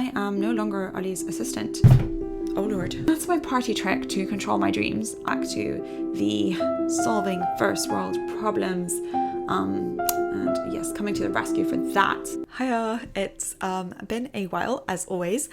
I am no longer Ollie's assistant. Oh lord. That's my party trick to control my dreams. Back to the solving first world problems. And yes, coming to the rescue for that. Hiya, it's been a while as always.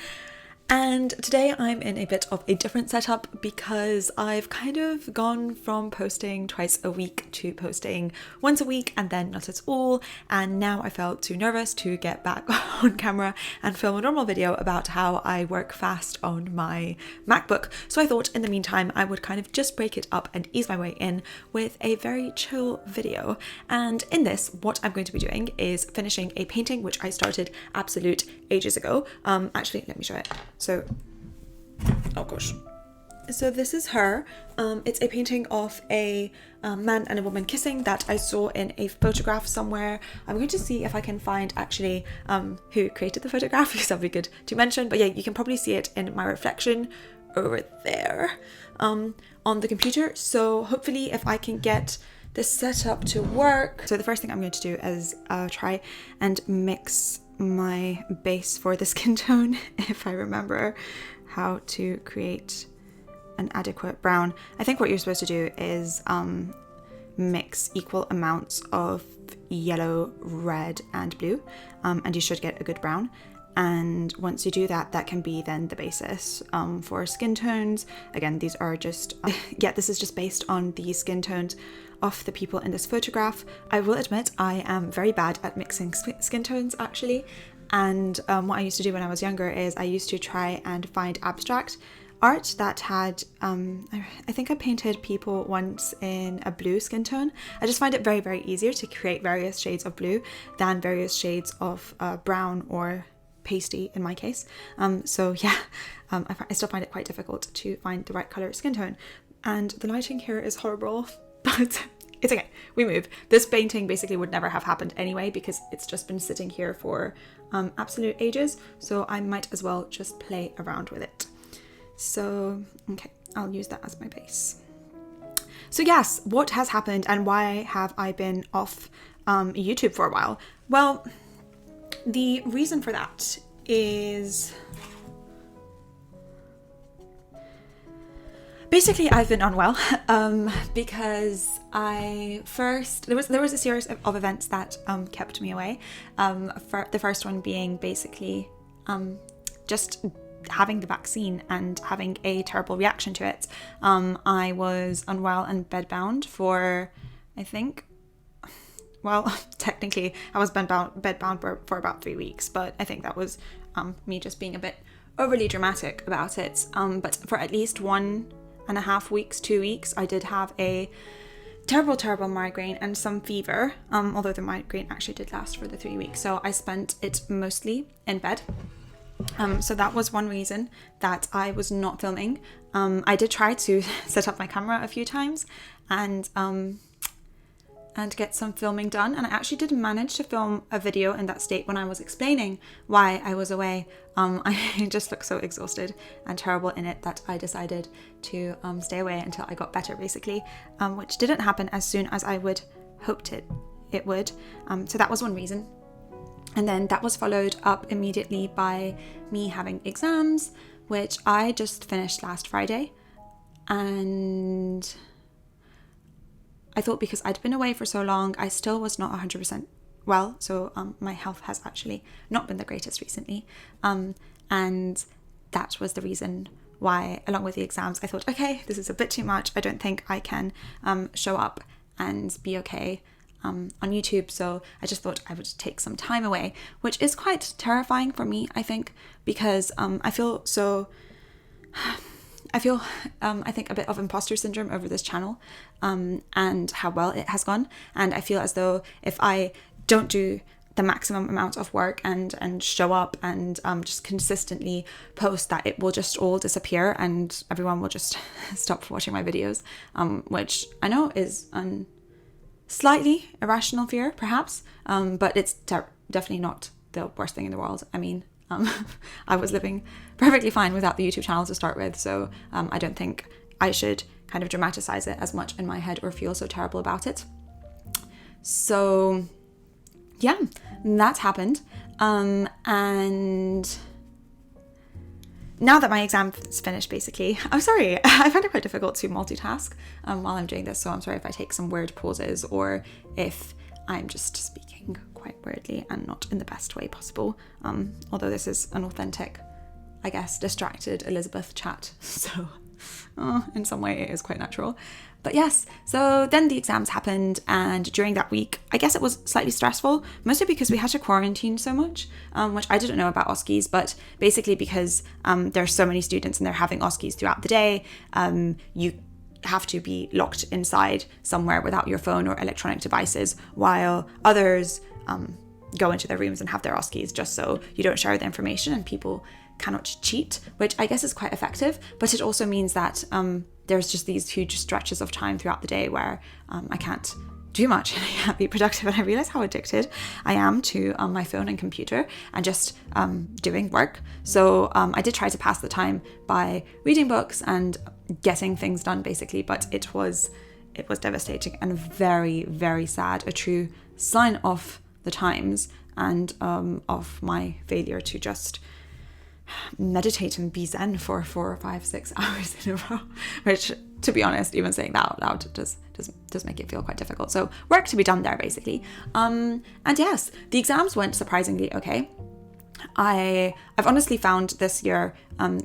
And today I'm in a bit of a different setup because I've kind of gone from posting twice a week to posting once a week and then not at all. And now I felt too nervous to get back on camera and film a normal video about how I work fast on my MacBook. So I thought in the meantime, I would kind of just break it up and ease my way in with a very chill video. And in this, what I'm going to be doing is finishing a painting, which I started absolute ages ago. Actually, let me show it. So, oh gosh. So this is her. It's a painting of a man and a woman kissing that I saw in a photograph somewhere. I'm going to see if I can find actually who created the photograph, because that'd be good to mention. But yeah, you can probably see it in my reflection over there on the computer. So hopefully if I can get this set up to work. So the first thing I'm going to do is try and mix my base for the skin tone, if I remember how to create an adequate brown. I think what you're supposed to do is mix equal amounts of yellow, red and blue, and you should get a good brown. And once you do that, that can be then the basis for skin tones. Again, these are just this is just based on the skin tones of the people in this photograph. I will admit I am very bad at mixing skin tones actually, and what I used to do when I was younger is I used to try and find abstract art that had I think I painted people once in a blue skin tone. I just find it very, very easier to create various shades of blue than various shades of brown or pasty in my case. So yeah, I still find it quite difficult to find the right color skin tone, and the lighting here is horrible, but it's okay, we move. This painting basically would never have happened anyway because it's just been sitting here for absolute ages, so I might as well just play around with it. So okay, I'll use that as my base. So yes, what has happened and why have I been off YouTube for a while? Well, the reason for that is basically I've been unwell because there was a series of events that kept me away. For the first one being basically just having the vaccine and having a terrible reaction to it. I was unwell and bedbound for, I think, well, technically I was bedbound for about 3 weeks, but I think that was me just being a bit overly dramatic about it. But for at least 1.5 weeks, 2 weeks, I did have a terrible migraine and some fever, although the migraine actually did last for the 3 weeks. So I spent it mostly in bed. So that was one reason that I was not filming. I did try to set up my camera a few times and get some filming done, and I actually did manage to film a video in that state when I was explaining why I was away. I just looked so exhausted and terrible in it that I decided to stay away until I got better, basically, which didn't happen as soon as I would hoped it would. So that was one reason. And then that was followed up immediately by me having exams, which I just finished last Friday. And I thought because I'd been away for so long, I still was not 100% well. So my health has actually not been the greatest recently. And that was the reason why, along with the exams, I thought, okay, this is a bit too much. I don't think I can show up and be okay on YouTube. So I just thought I would take some time away, which is quite terrifying for me, I think, because I think a bit of imposter syndrome over this channel and how well it has gone. And I feel as though if I don't do the maximum amount of work and show up and just consistently post, that it will just all disappear and everyone will just stop watching my videos, which I know is slightly irrational fear, perhaps, but it's definitely not the worst thing in the world. I mean, I was living perfectly fine without the YouTube channel to start with, so I don't think I should kind of dramatize it as much in my head or feel so terrible about it. So yeah, that happened, and now that my exam is finished, basically, I'm sorry, I find it quite difficult to multitask while I'm doing this, so I'm sorry if I take some weird pauses or if I'm just speaking quite weirdly and not in the best way possible, although this is an authentic, I guess, distracted Elizabeth chat, so in some way it is quite natural. But yes, so then the exams happened, and during that week, I guess it was slightly stressful, mostly because we had to quarantine so much, which I didn't know about OSCEs, but basically because there are so many students and they're having OSCEs throughout the day, you have to be locked inside somewhere without your phone or electronic devices, while others go into their rooms and have their OSCEs, just so you don't share the information and people cannot cheat, which I guess is quite effective. But it also means that there's just these huge stretches of time throughout the day where I can't do much and I can't be productive, and I realize how addicted I am to my phone and computer and just doing work. So I did try to pass the time by reading books and getting things done, basically, but it was devastating and very, very sad, a true sign of the times and of my failure to just meditate and be zen for 4 or 5, 6 hours in a row, which, to be honest, even saying that out loud does make it feel quite difficult. So work to be done there, basically. And yes, the exams went surprisingly okay. I've honestly found this year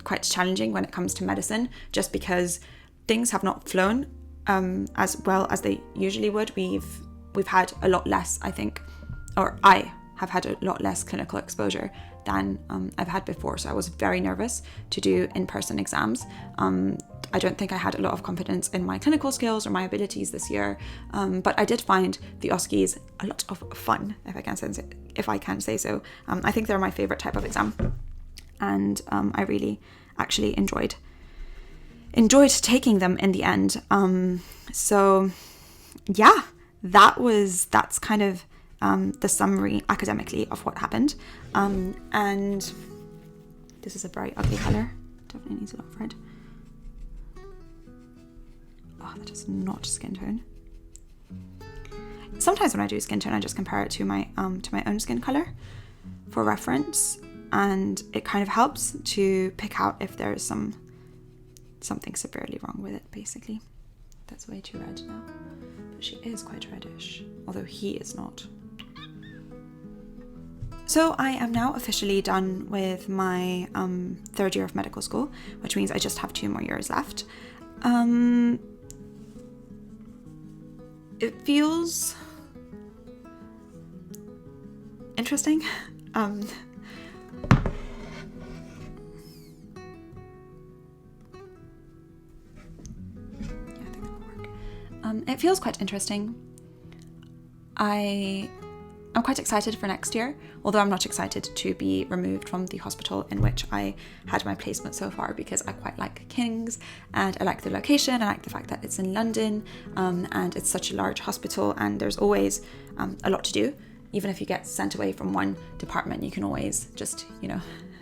quite challenging when it comes to medicine, just because things have not flown as well as they usually would. We've had a lot less, I think, or I have had a lot less clinical exposure than I've had before. So I was very nervous to do in-person exams. I don't think I had a lot of confidence in my clinical skills or my abilities this year, but I did find the OSCEs a lot of fun, if I can say so. I think they're my favorite type of exam, and I really actually enjoyed taking them in the end. So yeah, that's kind of the summary academically of what happened. And this is a very ugly colour, definitely needs a lot of red. Oh, that is not skin tone. Sometimes when I do skin tone, I just compare it to my own skin colour for reference, and it kind of helps to pick out if there is something severely wrong with it, basically. That's way too red now, but she is quite reddish, although he is not. So I am now officially done with my 3rd year of medical school, which means I just have 2 more years left. It feels interesting. Yeah, I think that will work. It feels quite interesting. I'm quite excited for next year, although I'm not excited to be removed from the hospital in which I had my placement so far, because I quite like King's and I like the location. I like the fact that it's in London, and it's such a large hospital, and there's always a lot to do. Even if you get sent away from one department, you can always just,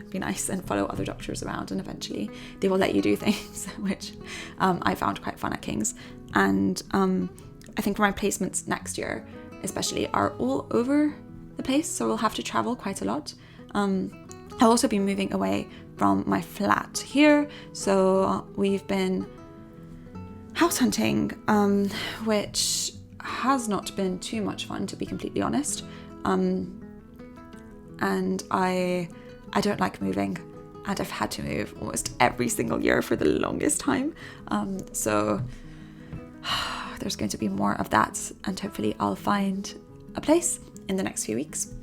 be nice and follow other doctors around, and eventually they will let you do things, which I found quite fun at King's. And I think for my placements next year, especially, are all over the place, so we'll have to travel quite a lot. I'll also be moving away from my flat here, so we've been house hunting, which has not been too much fun, to be completely honest. And I don't like moving, and I've had to move almost every single year for the longest time. So there's going to be more of that, and hopefully I'll find a place in the next few weeks.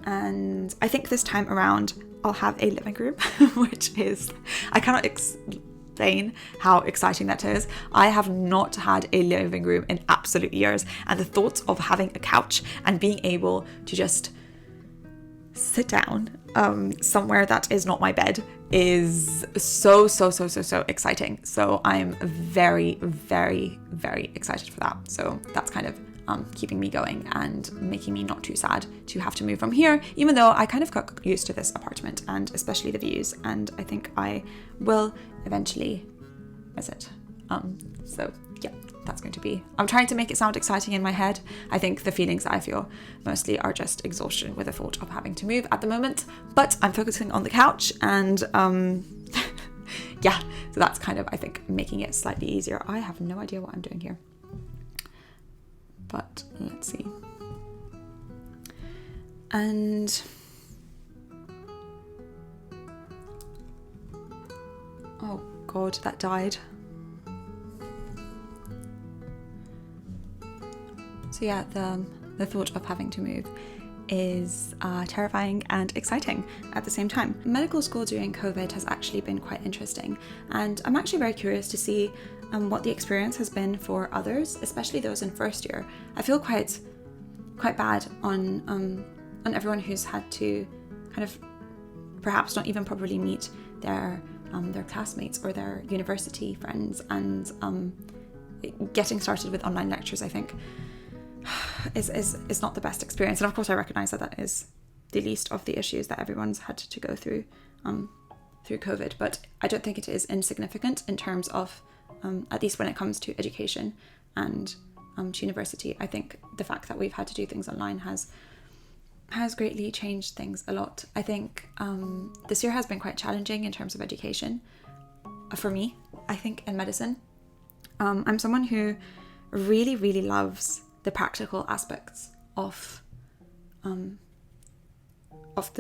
And I think this time around I'll have a living room, which is, I cannot explain how exciting that is. I have not had a living room in absolute years, and the thought of having a couch and being able to just sit down somewhere that is not my bed is so exciting. So I'm very, very, very excited for that. So that's kind of keeping me going and making me not too sad to have to move from here, even though I kind of got used to this apartment and especially the views, and I think I will eventually miss it. So yeah, that's going to be. I'm trying to make it sound exciting in my head. I think the feelings that I feel mostly are just exhaustion with the thought of having to move at the moment, but I'm focusing on the couch and yeah, so that's kind of, I think, making it slightly easier. I have no idea what I'm doing here, but let's see. And oh God, that died. So yeah, the thought of having to move is terrifying and exciting at the same time. Medical school during COVID has actually been quite interesting, and I'm actually very curious to see what the experience has been for others, especially those in first year. I feel quite bad on everyone who's had to kind of perhaps not even properly meet their classmates or their university friends, and getting started with online lectures, I think, is not the best experience. And of course I recognise that is the least of the issues that everyone's had to go through through COVID, but I don't think it is insignificant in terms of at least when it comes to education and to university. I think the fact that we've had to do things online has greatly changed things a lot. I think this year has been quite challenging in terms of education for me, I think, in medicine. I'm someone who really, really loves the practical aspects of the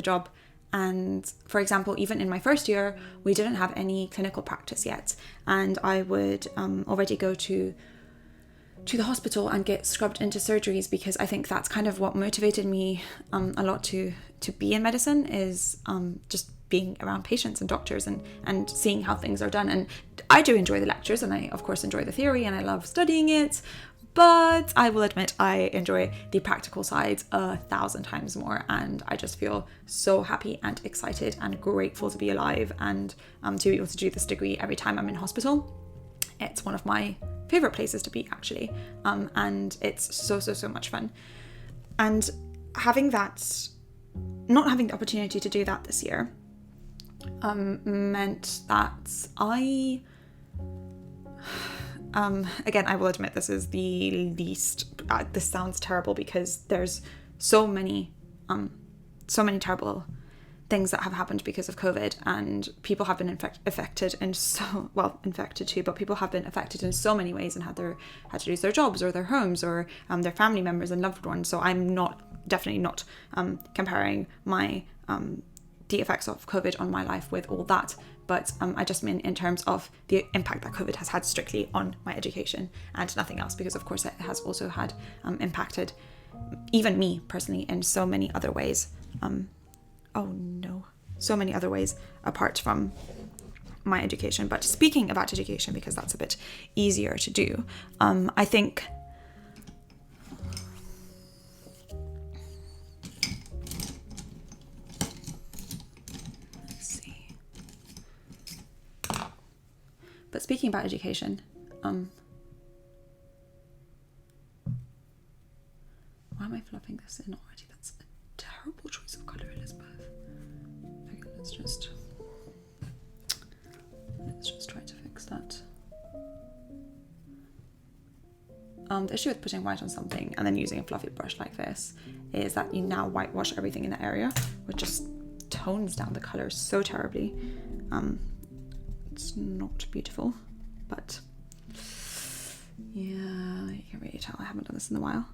job. And for example, even in my first year, we didn't have any clinical practice yet. And I would already go to the hospital and get scrubbed into surgeries, because I think that's kind of what motivated me a lot to be in medicine, is just being around patients and doctors and seeing how things are done. And I do enjoy the lectures, and I of course enjoy the theory, and I love studying it, but I will admit I enjoy the practical side 1,000 times more, and I just feel so happy and excited and grateful to be alive and to be able to do this degree every time I'm in hospital. It's one of my favourite places to be, actually, and it's so much fun. And not having the opportunity to do that this year meant that I again, I will admit this is the least, this sounds terrible because there's so many terrible things that have happened because of COVID, and people have been affected too, but people have been affected in so many ways and had to lose their jobs or their homes or their family members and loved ones. So I'm definitely not comparing the effects of COVID on my life with all that. But I just mean in terms of the impact that COVID has had strictly on my education and nothing else, because of course it has also had impacted even me personally in so many other ways. So many other ways apart from my education. But speaking about education, because that's a bit easier to do, I think But speaking about education, why am I fluffing this in already? That's a terrible choice of colour, Elizabeth. Okay, let's just try to fix that. The issue with putting white on something and then using a fluffy brush like this is that you now whitewash everything in the area, which just tones down the colour so terribly. It's not beautiful, but yeah, you can really tell I haven't done this in a while.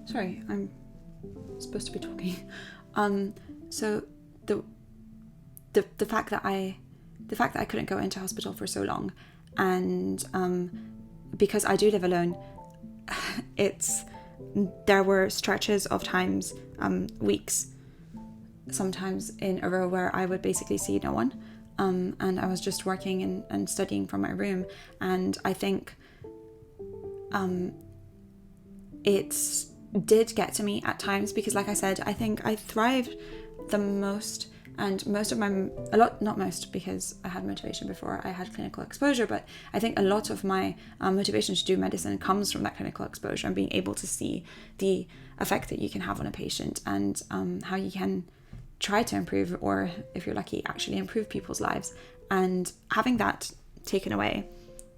Sorry, I'm supposed to be talking. So the fact that I couldn't go into hospital for so long, and because I do live alone, there were stretches of times, weeks, sometimes in a row, where I would basically see no one, and I was just working and studying from my room. And I think it did get to me at times, because like I said, I think I thrived the most And not most, because I had motivation before I had clinical exposure, but I think a lot of my motivation to do medicine comes from that clinical exposure and being able to see the effect that you can have on a patient, and how you can try to improve, or if you're lucky, actually improve people's lives. And having that taken away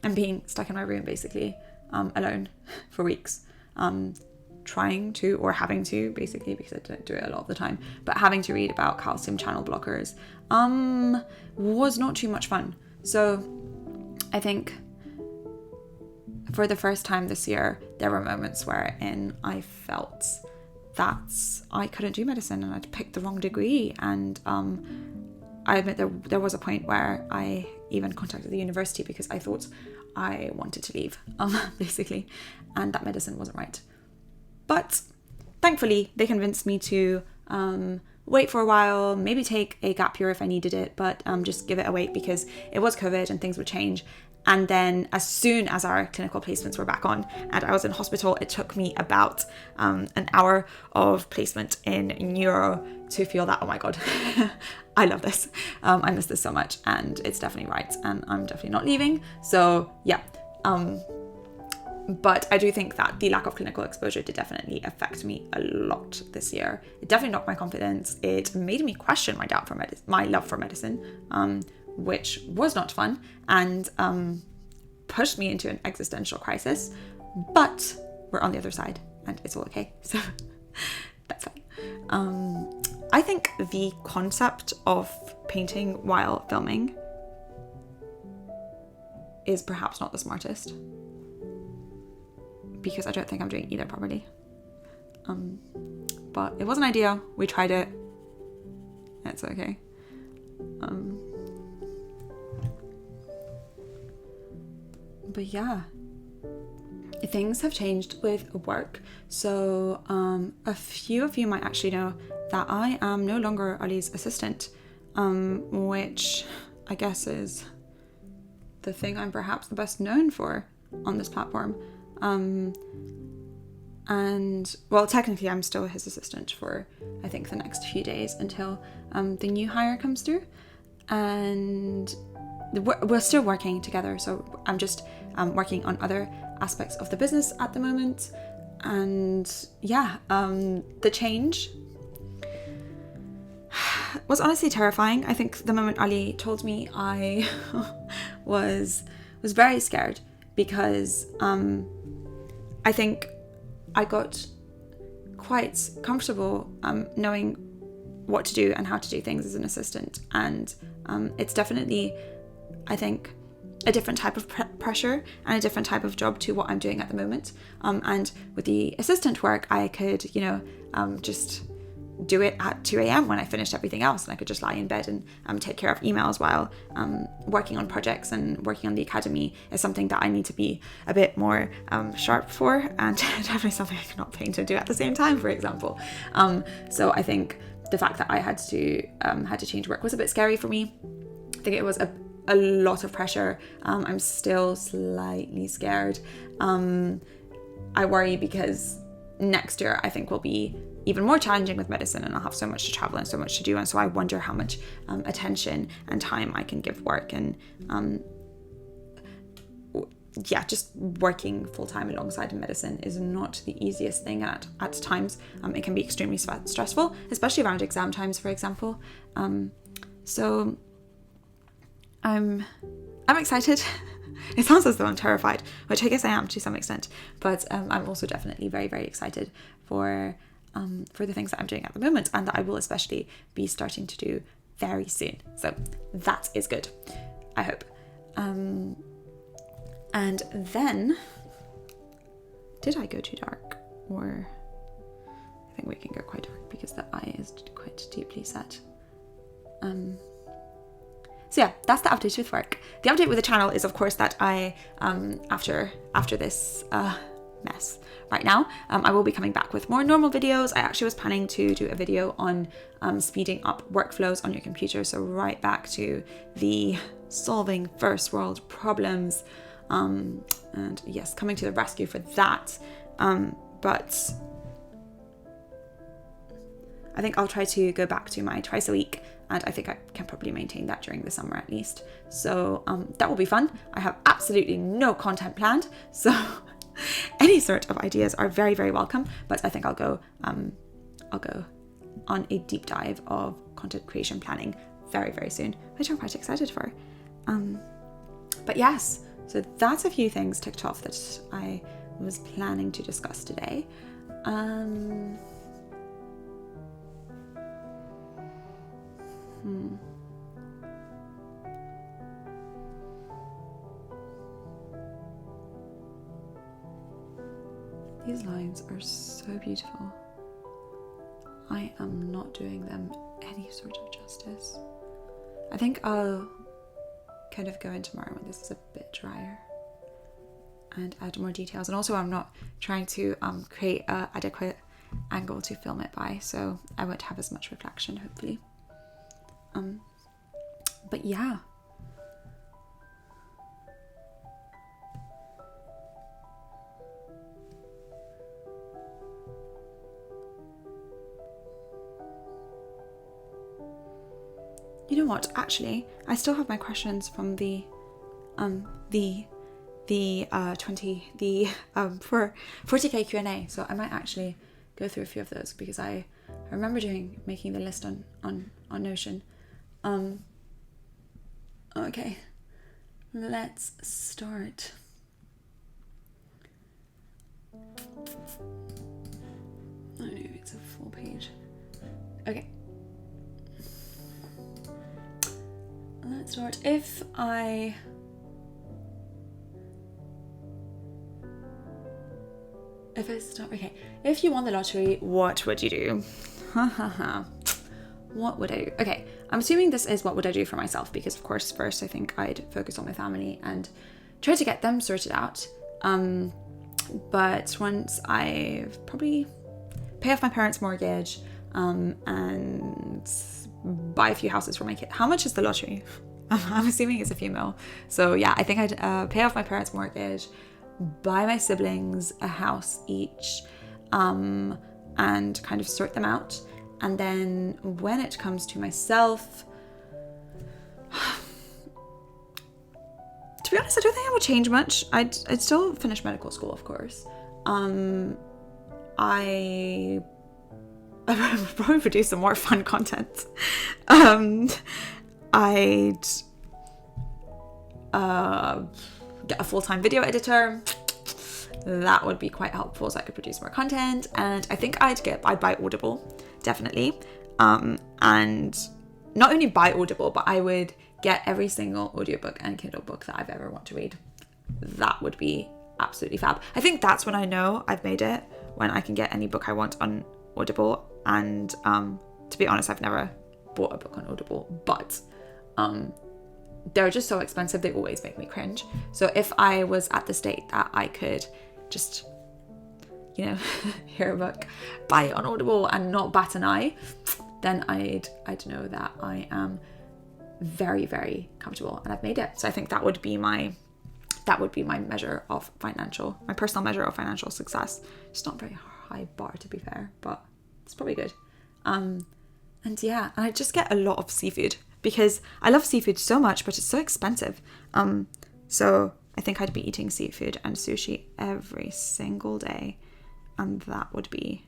and being stuck in my room basically alone for weeks, trying to, or having to basically, because I don't do it a lot of the time, but having to read about calcium channel blockers was not too much fun. So I think for the first time this year, there were moments wherein I felt that I couldn't do medicine and I'd picked the wrong degree. And I admit there was a point where I even contacted the university because I thought I wanted to leave, basically, and that medicine wasn't right. But thankfully, they convinced me to wait for a while, maybe take a gap year if I needed it, but just give it a wait because it was COVID and things would change. And then as soon as our clinical placements were back on and I was in hospital, it took me about an hour of placement in neuro to feel that, oh my God, I love this. I miss this so much, and it's definitely right. And I'm definitely not leaving. So yeah. But I do think that the lack of clinical exposure did definitely affect me a lot this year. It definitely knocked my confidence. It made me question my love for medicine, which was not fun, and pushed me into an existential crisis. But we're on the other side, and it's all okay. So that's fine. I think the concept of painting while filming is perhaps not the smartest, because I don't think I'm doing either properly. But it was an idea. We tried it. It's okay. But yeah, things have changed with work. So a few of you might actually know that I am no longer Ali's assistant, which I guess is the thing I'm perhaps the best known for on this platform. And well, technically I'm still his assistant for I think the next few days until the new hire comes through, and we're still working together. So I'm just working on other aspects of the business at the moment. And yeah, the change was honestly terrifying. I think the moment Ali told me, I was very scared, because I think I got quite comfortable knowing what to do and how to do things as an assistant. And it's definitely, I think, a different type of pressure and a different type of job to what I'm doing at the moment. And with the assistant work, I could, just do it at 2 a.m. when I finished everything else, and I could just lie in bed and take care of emails while working on projects. And working on the academy is something that I need to be a bit more sharp for, and definitely something I cannot paint and do at the same time, for example. So I think the fact that I had to change work was a bit scary for me. I think it was a lot of pressure. I'm still slightly scared. I worry because next year I think will be even more challenging with medicine, and I'll have so much to travel and so much to do. And so I wonder how much attention and time I can give work. And just working full-time alongside medicine is not the easiest thing. At times it can be extremely stressful, especially around exam times, for example. So I'm excited. It sounds as though I'm terrified, which I guess I am to some extent, but I'm also definitely very, very excited for the things that I'm doing at the moment, and that I will especially be starting to do very soon. So that is good, I hope. And then, did I go too dark? Or I think we can go quite dark because the eye is quite deeply set. So yeah, that's the update with work. The update with the channel is, of course, that I, after this mess right now, I will be coming back with more normal videos. I actually was planning to do a video on speeding up workflows on your computer. So right back to the solving first world problems. And yes, coming to the rescue for that. But I think I'll try to go back to my twice a week and I think I can probably maintain that during the summer at least. So that will be fun. I have absolutely no content planned, so any sort of ideas are very, very welcome. But I think I'll go on a deep dive of content creation planning very, very soon, which I'm quite excited for. But yes, so that's a few things ticked off that I was planning to discuss today. These lines are so beautiful. I am not doing them any sort of justice. I think I'll kind of go in tomorrow when this is a bit drier and add more details. And also I'm not trying to create an adequate angle to film it by, so I won't have as much reflection, hopefully. But yeah. You know what? Actually, I still have my questions from the 40K Q&A. So I might actually go through a few of those because I remember making the list on Notion. Okay, let's start. Oh no, it's a full page. Okay. Let's start. If you won the lottery, what would you do? What would I do? Okay, I'm assuming this is what would I do for myself, because of course first I think I'd focus on my family and try to get them sorted out. But once I've probably pay off my parents' mortgage and buy a few houses for my kid. How much is the lottery? I'm assuming it's a few mil. So yeah, I think I'd pay off my parents' mortgage, buy my siblings a house each, and kind of sort them out. And then when it comes to myself, to be honest, I don't think I would change much. I'd still finish medical school, of course. I would probably produce some more fun content. I'd get a full-time video editor. That would be quite helpful, so I could produce more content. And I think I'd buy Audible, definitely. And not only buy Audible, but I would get every single audiobook and Kindle book that I've ever want to read. That would be absolutely fab. I think that's when I know I've made it, when I can get any book I want on Audible. And to be honest, I've never bought a book on Audible, but they're just so expensive, they always make me cringe. So if I was at the state that I could just, hear a book, buy it on Audible and not bat an eye, then I'd know that I am very, very comfortable and I've made it. So I think that would be my measure of my personal measure of financial success. It's not a very high bar, to be fair, but it's probably good. And I just get a lot of seafood because I love seafood so much, but it's so expensive. So I think I'd be eating seafood and sushi every single day, and that would be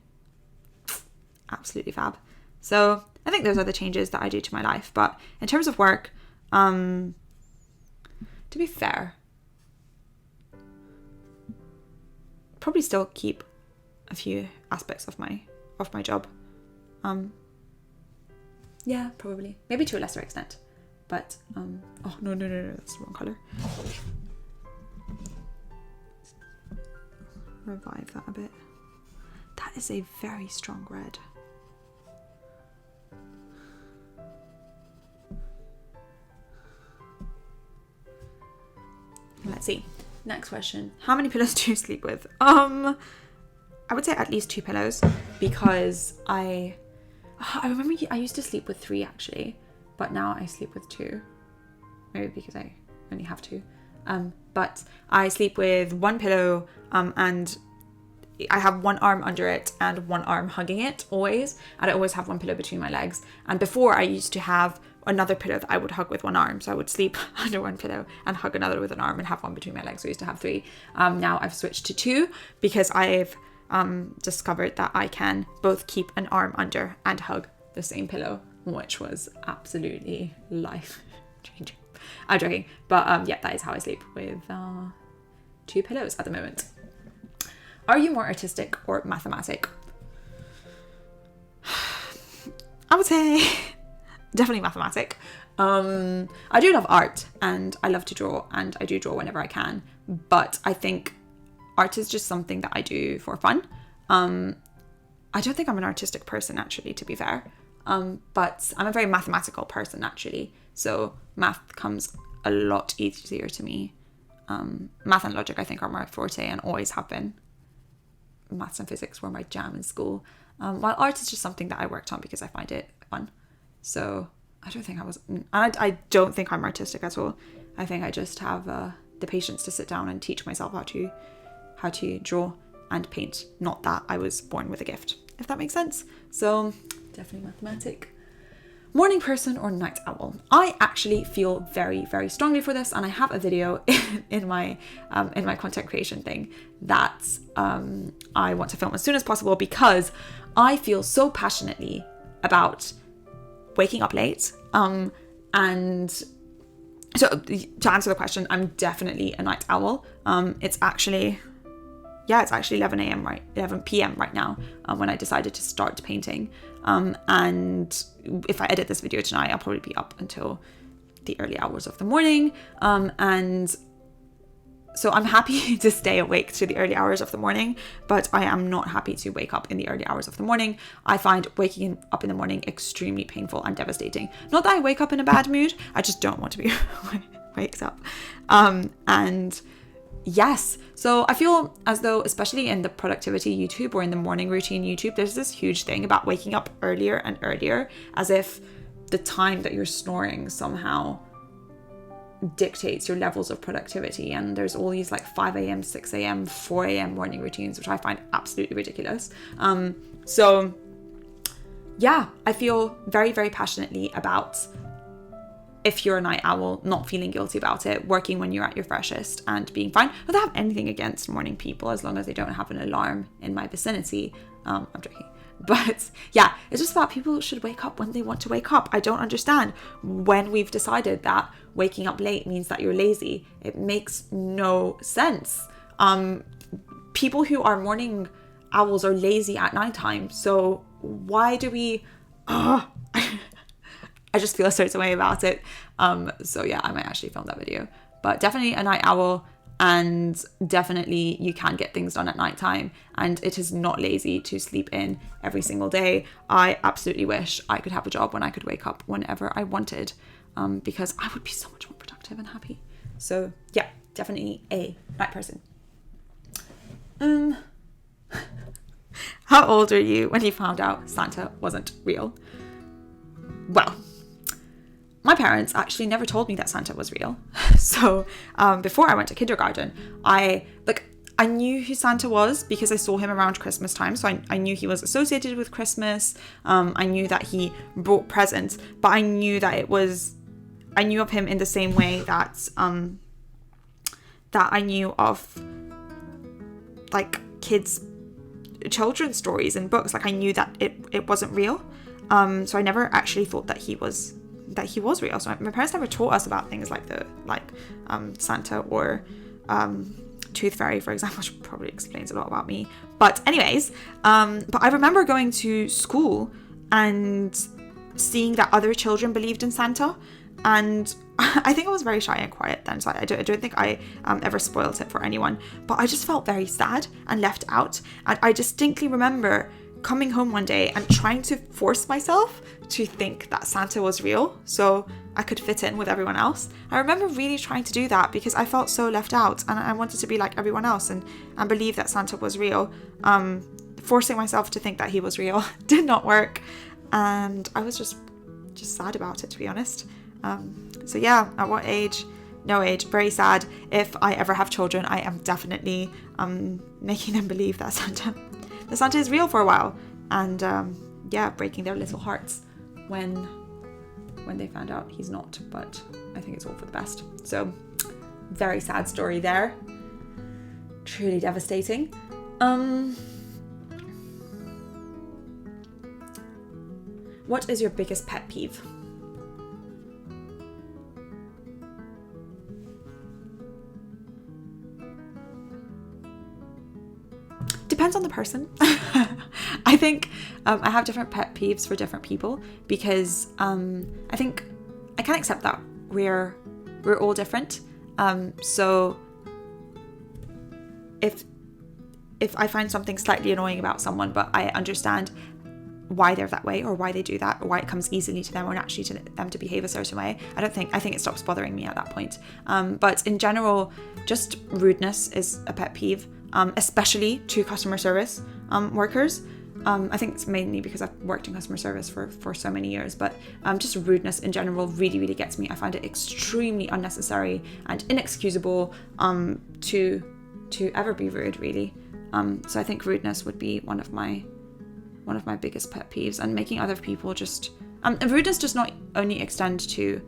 absolutely fab. So I think those are the changes that I do to my life. But in terms of work, to be fair, probably still keep a few aspects of my job. Yeah, probably. Maybe to a lesser extent. But, oh, no, that's the wrong colour. Revive that a bit. That is a very strong red. Let's see. Next question. How many pillows do you sleep with? I would say at least 2 pillows, because I remember I used to sleep with 3 actually, but now I sleep with 2. Maybe because I only have 2. But I sleep with 1 pillow, and I have one arm under it and one arm hugging it always, and I always have one pillow between my legs. And before, I used to have another pillow that I would hug with one arm, so I would sleep under one pillow and hug another with an arm and have one between my legs. So I used to have 3. Now I've switched to 2 because I've discovered that I can both keep an arm under and hug the same pillow, which was absolutely life changing. I'm joking, but yeah, that is how I sleep, with 2 pillows at the moment. Are you more artistic or mathematic? I would say definitely mathematic. I do love art and I love to draw, and I do draw whenever I can, but I think art is just something that I do for fun. I don't think I'm an artistic person, actually, to be fair, but I'm a very mathematical person, actually, so math comes a lot easier to me. Math and logic, I think, are my forte and always have been. Maths and physics were my jam in school, while art is just something that I worked on because I find it fun. So I don't think I don't think I'm artistic at all. I think I just have the patience to sit down and teach myself how to draw and paint. Not that I was born with a gift, if that makes sense. So definitely mathematic. Morning person or night owl? I actually feel very, very strongly for this, and I have a video in my content creation thing that I want to film as soon as possible, because I feel so passionately about waking up late. And so to answer the question, I'm definitely a night owl. It's actually 11 p.m. right now when I decided to start painting. And if I edit this video tonight, I'll probably be up until the early hours of the morning. And so I'm happy to stay awake to the early hours of the morning, but I am not happy to wake up in the early hours of the morning. I find waking up in the morning extremely painful and devastating. Not that I wake up in a bad mood, I just don't want to be waked up. And yes, so I feel as though, especially in the productivity YouTube or in the morning routine YouTube, there's this huge thing about waking up earlier and earlier, as if the time that you're snoring somehow dictates your levels of productivity. And there's all these like 5 a.m, 6 a.m, 4 a.m morning routines, which I find absolutely ridiculous. So yeah, I feel very, very passionately about, if you're a night owl, not feeling guilty about it, working when you're at your freshest and being fine. I don't have anything against morning people as long as they don't have an alarm in my vicinity. I'm joking. But yeah, it's just about people should wake up when they want to wake up. I don't understand when we've decided that waking up late means that you're lazy. It makes no sense. People who are morning owls are lazy at nighttime. So why do we... I just feel a certain way about it. So yeah, I might actually film that video. But definitely a night owl, and definitely you can get things done at nighttime, and it is not lazy to sleep in every single day. I absolutely wish I could have a job when I could wake up whenever I wanted, because I would be so much more productive and happy. So yeah, definitely a night person. How old are you when you found out Santa wasn't real? Well, my parents actually never told me that Santa was real. So before I went to kindergarten, I knew who Santa was because I saw him around Christmas time. So I knew he was associated with Christmas. I knew that he brought presents, but I knew of him in the same way that I knew of like children's stories and books. Like I knew that it wasn't real. So I never actually thought that he was real. So my parents never taught us about things like Santa or Tooth Fairy, for example, which probably explains a lot about me. But anyways, but I remember going to school and seeing that other children believed in Santa, and I think I was very shy and quiet then, so I don't think I ever spoiled it for anyone. But I just felt very sad and left out, and I distinctly remember coming home one day and trying to force myself to think that Santa was real so I could fit in with everyone else. I remember really trying to do that because I felt so left out and I wanted to be like everyone else and believe that Santa was real. Forcing myself to think that he was real did not work, and I was just sad about it, to be honest. So yeah, at what age no age. Very sad. If I ever have children, I am definitely making them believe that Santa is real for a while, and breaking their little hearts when they found out he's not. But I think it's all for the best. So very sad story there. Truly devastating. What is your biggest pet peeve? Depends on the person. I think I have different pet peeves for different people, because I think I can accept that we're all different. So if I find something slightly annoying about someone, but I understand why they're that way, or why they do that, or why it comes easily to them or naturally to them to behave a certain way, I think it stops bothering me at that point. But in general, just rudeness is a pet peeve, especially to customer service workers. I think it's mainly because I've worked in customer service for so many years, but just rudeness in general really, really gets me. I find it extremely unnecessary and inexcusable to ever be rude, really. So I think rudeness would be one of my biggest pet peeves, and making other people just rudeness does not only extend to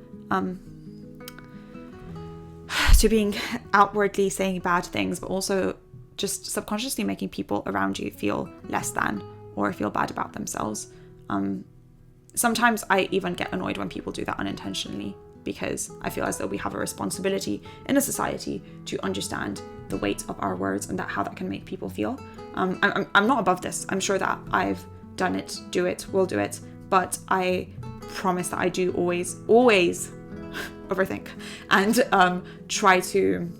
being outwardly saying bad things, but also just subconsciously making people around you feel less than or feel bad about themselves. Sometimes I even get annoyed when people do that unintentionally, because I feel as though we have a responsibility in a society to understand the weight of our words and how that can make people feel. I'm not above this. I'm sure that I've done it, do it, will do it, but I promise that I do always overthink and try to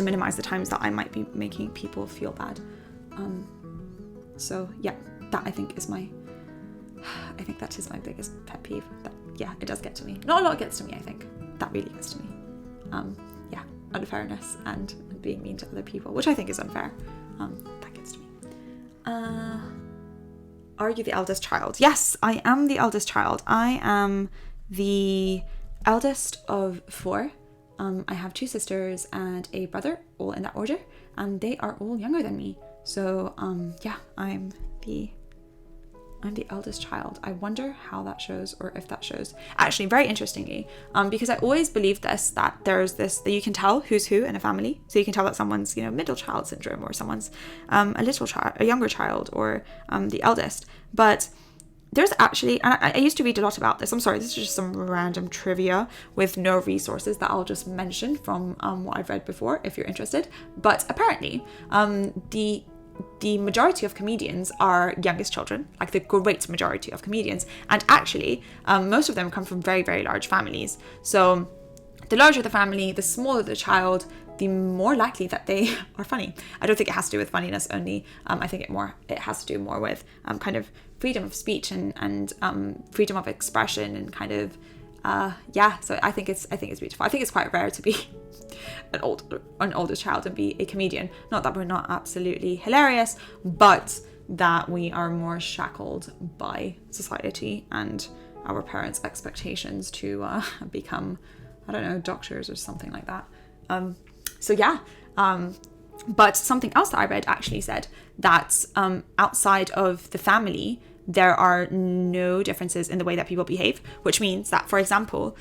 minimize the times that I might be making people feel bad. So yeah, that I think that is my biggest pet peeve. It does get to me. Not a lot gets to me, I think. That really gets to me. Unfairness and being mean to other people, which I think is unfair. That gets to me. Are you the eldest child? Yes, I am the eldest child. I am the eldest of 4. I have 2 sisters and a brother, all in that order, and they are all younger than me. So I'm the eldest child. I wonder how that shows, or if that shows. Actually, very interestingly, because I always believed that there's this, that you can tell who's who in a family. So you can tell that someone's, middle child syndrome, or someone's a younger child, or the eldest. But there's actually, and I used to read a lot about this. I'm sorry, this is just some random trivia with no resources that I'll just mention from what I've read before, if you're interested. But apparently, the majority of comedians are youngest children, like the great majority of comedians. And actually, most of them come from very, very large families. So the larger the family, the smaller the child, the more likely that they are funny. I don't think it has to do with funniness only. I think it has to do more with kind of freedom of speech and freedom of expression and kind of so I think it's beautiful. I think it's quite rare to be an oldest child and be a comedian. Not that we're not absolutely hilarious, but that we are more shackled by society and our parents' expectations to become, I don't know, doctors or something like that. But something else that I read actually said that outside of the family, there are no differences in the way that people behave, which means that, for example,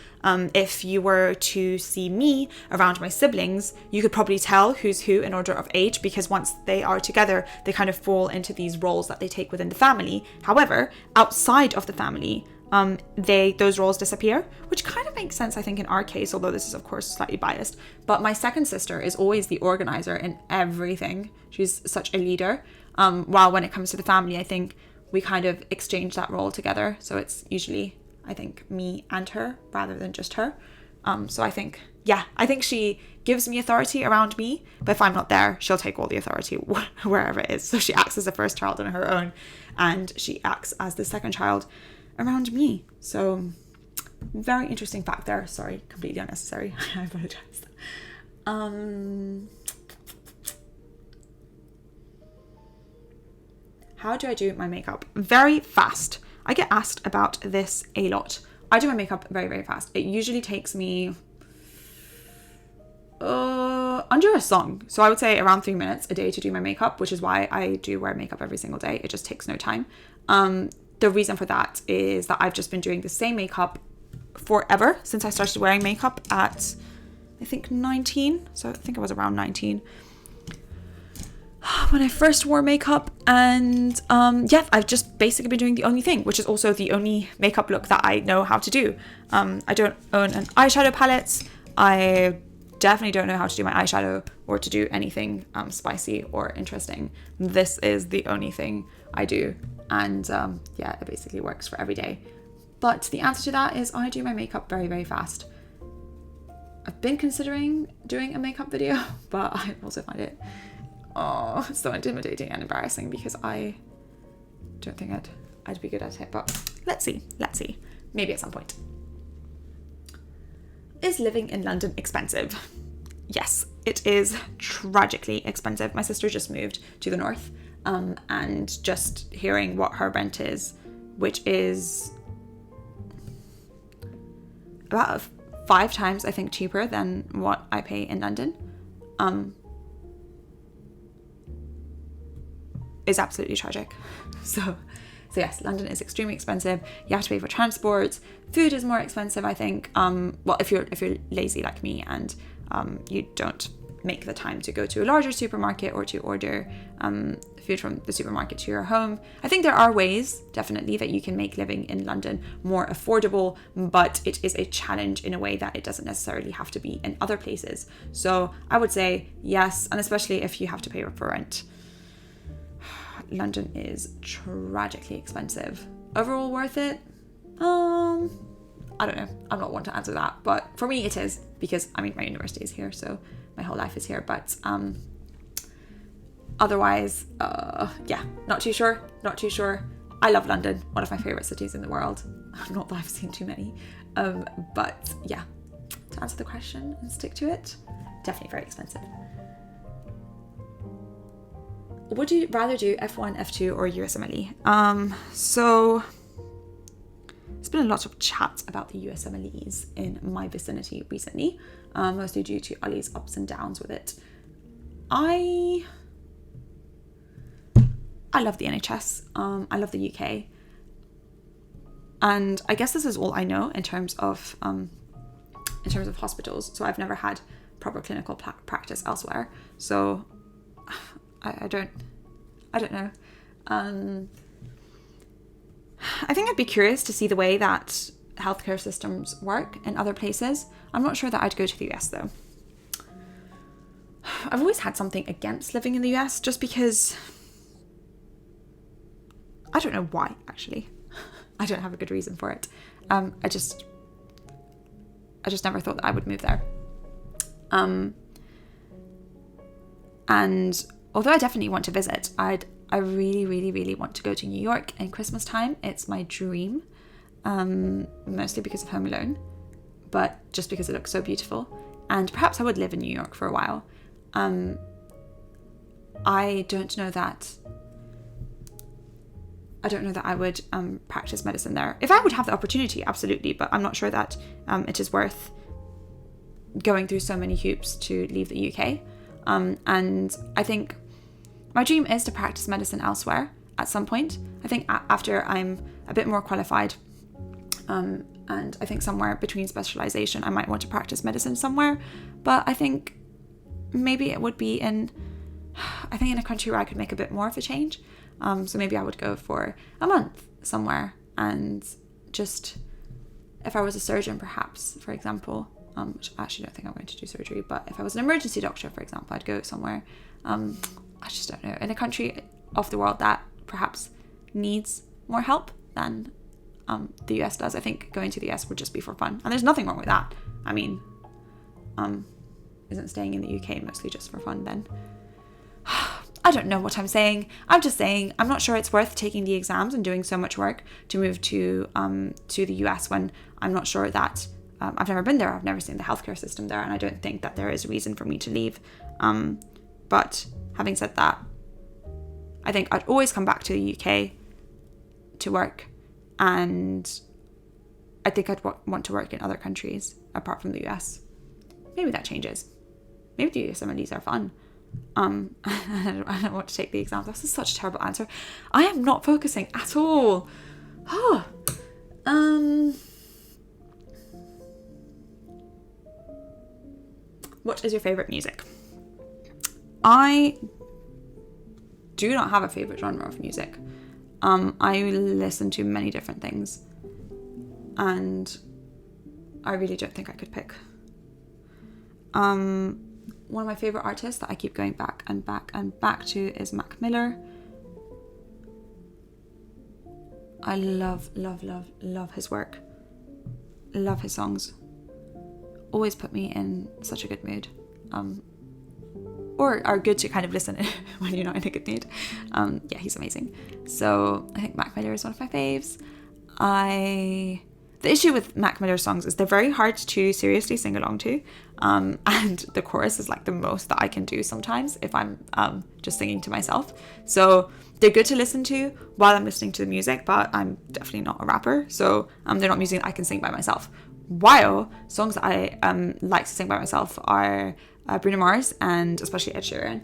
if you were to see me around my siblings, you could probably tell who's who in order of age, because once they are together, they kind of fall into these roles that they take within the family. However, outside of the family, those roles disappear, which kind of makes sense, I think, in our case, although this is, of course, slightly biased. But my second sister is always the organizer in everything. She's such a leader. While when it comes to the family, I think we kind of exchange that role together. So it's usually, I think, me and her rather than just her. So I think she gives me authority around me, but if I'm not there, she'll take all the authority wherever it is. So she acts as the first child on her own, and she acts as the second child around me. So very interesting fact there. Sorry, completely unnecessary. I apologize. How do I do my makeup? Very fast. I get asked about this a lot. I do my makeup very, very fast. It usually takes me under a song. So I would say around 3 minutes a day to do my makeup, which is why I do wear makeup every single day. It just takes no time. The reason for that is that I've just been doing the same makeup forever since I started wearing makeup at, I think, 19. So I think I was around 19 when I first wore makeup. And I've just basically been doing the only thing, which is also the only makeup look that I know how to do. I don't own an eyeshadow palette. I definitely don't know how to do my eyeshadow or to do anything spicy or interesting. This is the only thing I do. And it basically works for every day. But the answer to that is I do my makeup very, very fast. I've been considering doing a makeup video, but I also find it so intimidating and embarrassing because I don't think I'd be good at it. But let's see. Maybe at some point. Is living in London expensive? Yes, it is tragically expensive. My sister just moved to the north, and just hearing what her rent is, which is about 5 times, I think, cheaper than what I pay in London, is absolutely tragic. So yes, London is extremely expensive. You have to pay for transport. Food is more expensive, I think. Well, if you're lazy like me and you don't make the time to go to a larger supermarket or to order food from the supermarket to your home. I think there are ways, definitely, that you can make living in London more affordable, but it is a challenge in a way that it doesn't necessarily have to be in other places. So I would say yes, and especially if you have to pay for rent. London is tragically expensive. Overall worth it? I don't know. I'm not one to answer that, but for me it is, because I mean my university is here, so my whole life is here. But otherwise, not too sure. I love London, one of my favorite cities in the world. Not that I've seen too many, but yeah. To answer the question and stick to it, definitely very expensive. Would you rather do F1, F2 or USMLE? So there's been a lot of chat about the USMLEs in my vicinity recently, mostly due to Ollie's ups and downs with it. I love the NHS. I love the UK, and I guess this is all I know in terms of hospitals. So I've never had proper clinical practice elsewhere. So I don't know. I think I'd be curious to see the way that healthcare systems work in other places. I'm not sure that I'd go to the US though. I've always had something against living in the US, just because I don't know why, actually. I don't have a good reason for it. I just never thought that I would move there. And although I definitely want to visit, I really, really, really want to go to New York in Christmas time. It's my dream, mostly because of Home Alone, but just because it looks so beautiful. And perhaps I would live in New York for a while. I don't know that I would practice medicine there. If I would have the opportunity, absolutely, but I'm not sure that it is worth going through so many hoops to leave the UK. And I think my dream is to practice medicine elsewhere at some point. I think after I'm a bit more qualified, and I think somewhere between specialization, I might want to practice medicine somewhere. But I think maybe it would be in a country where I could make a bit more of a change. So maybe I would go for a month somewhere, and just, if I was a surgeon, perhaps, for example, which I actually don't think I'm going to do surgery, but if I was an emergency doctor, for example, I'd go somewhere, I just don't know, in a country of the world that perhaps needs more help than the US does. I think going to the US would just be for fun, and there's nothing wrong with that. I mean, isn't staying in the UK mostly just for fun then? I don't know what I'm saying. I'm just saying I'm not sure it's worth taking the exams and doing so much work to move to the US when I'm not sure that I've never been there. I've never seen the healthcare system there, and I don't think that there is a reason for me to leave. But having said that, I think I'd always come back to the UK to work, and I think I'd want to work in other countries apart from the US. Maybe that changes. maybe the USMLEs are fun. I don't want to take the exams. That's such a terrible answer. I am not focusing at all. What is your favorite music? I do not have a favorite genre of music. I listen to many different things, and I really don't think I could pick. One of my favorite artists that I keep going back and back and back to is Mac Miller. I love his work. Love his songs. Always put me in such a good mood. Or are good to kind of listen when you're not in a good mood. Yeah, he's amazing. So I think Mac Miller is one of my faves. The issue with Mac Miller songs is they're very hard to seriously sing along to. And the chorus is like the most that I can do sometimes if I'm just singing to myself. So they're good to listen to while I'm listening to the music, but I'm definitely not a rapper. So they're not music I can sing by myself. While songs that I like to sing by myself are Bruno Mars and especially Ed Sheeran.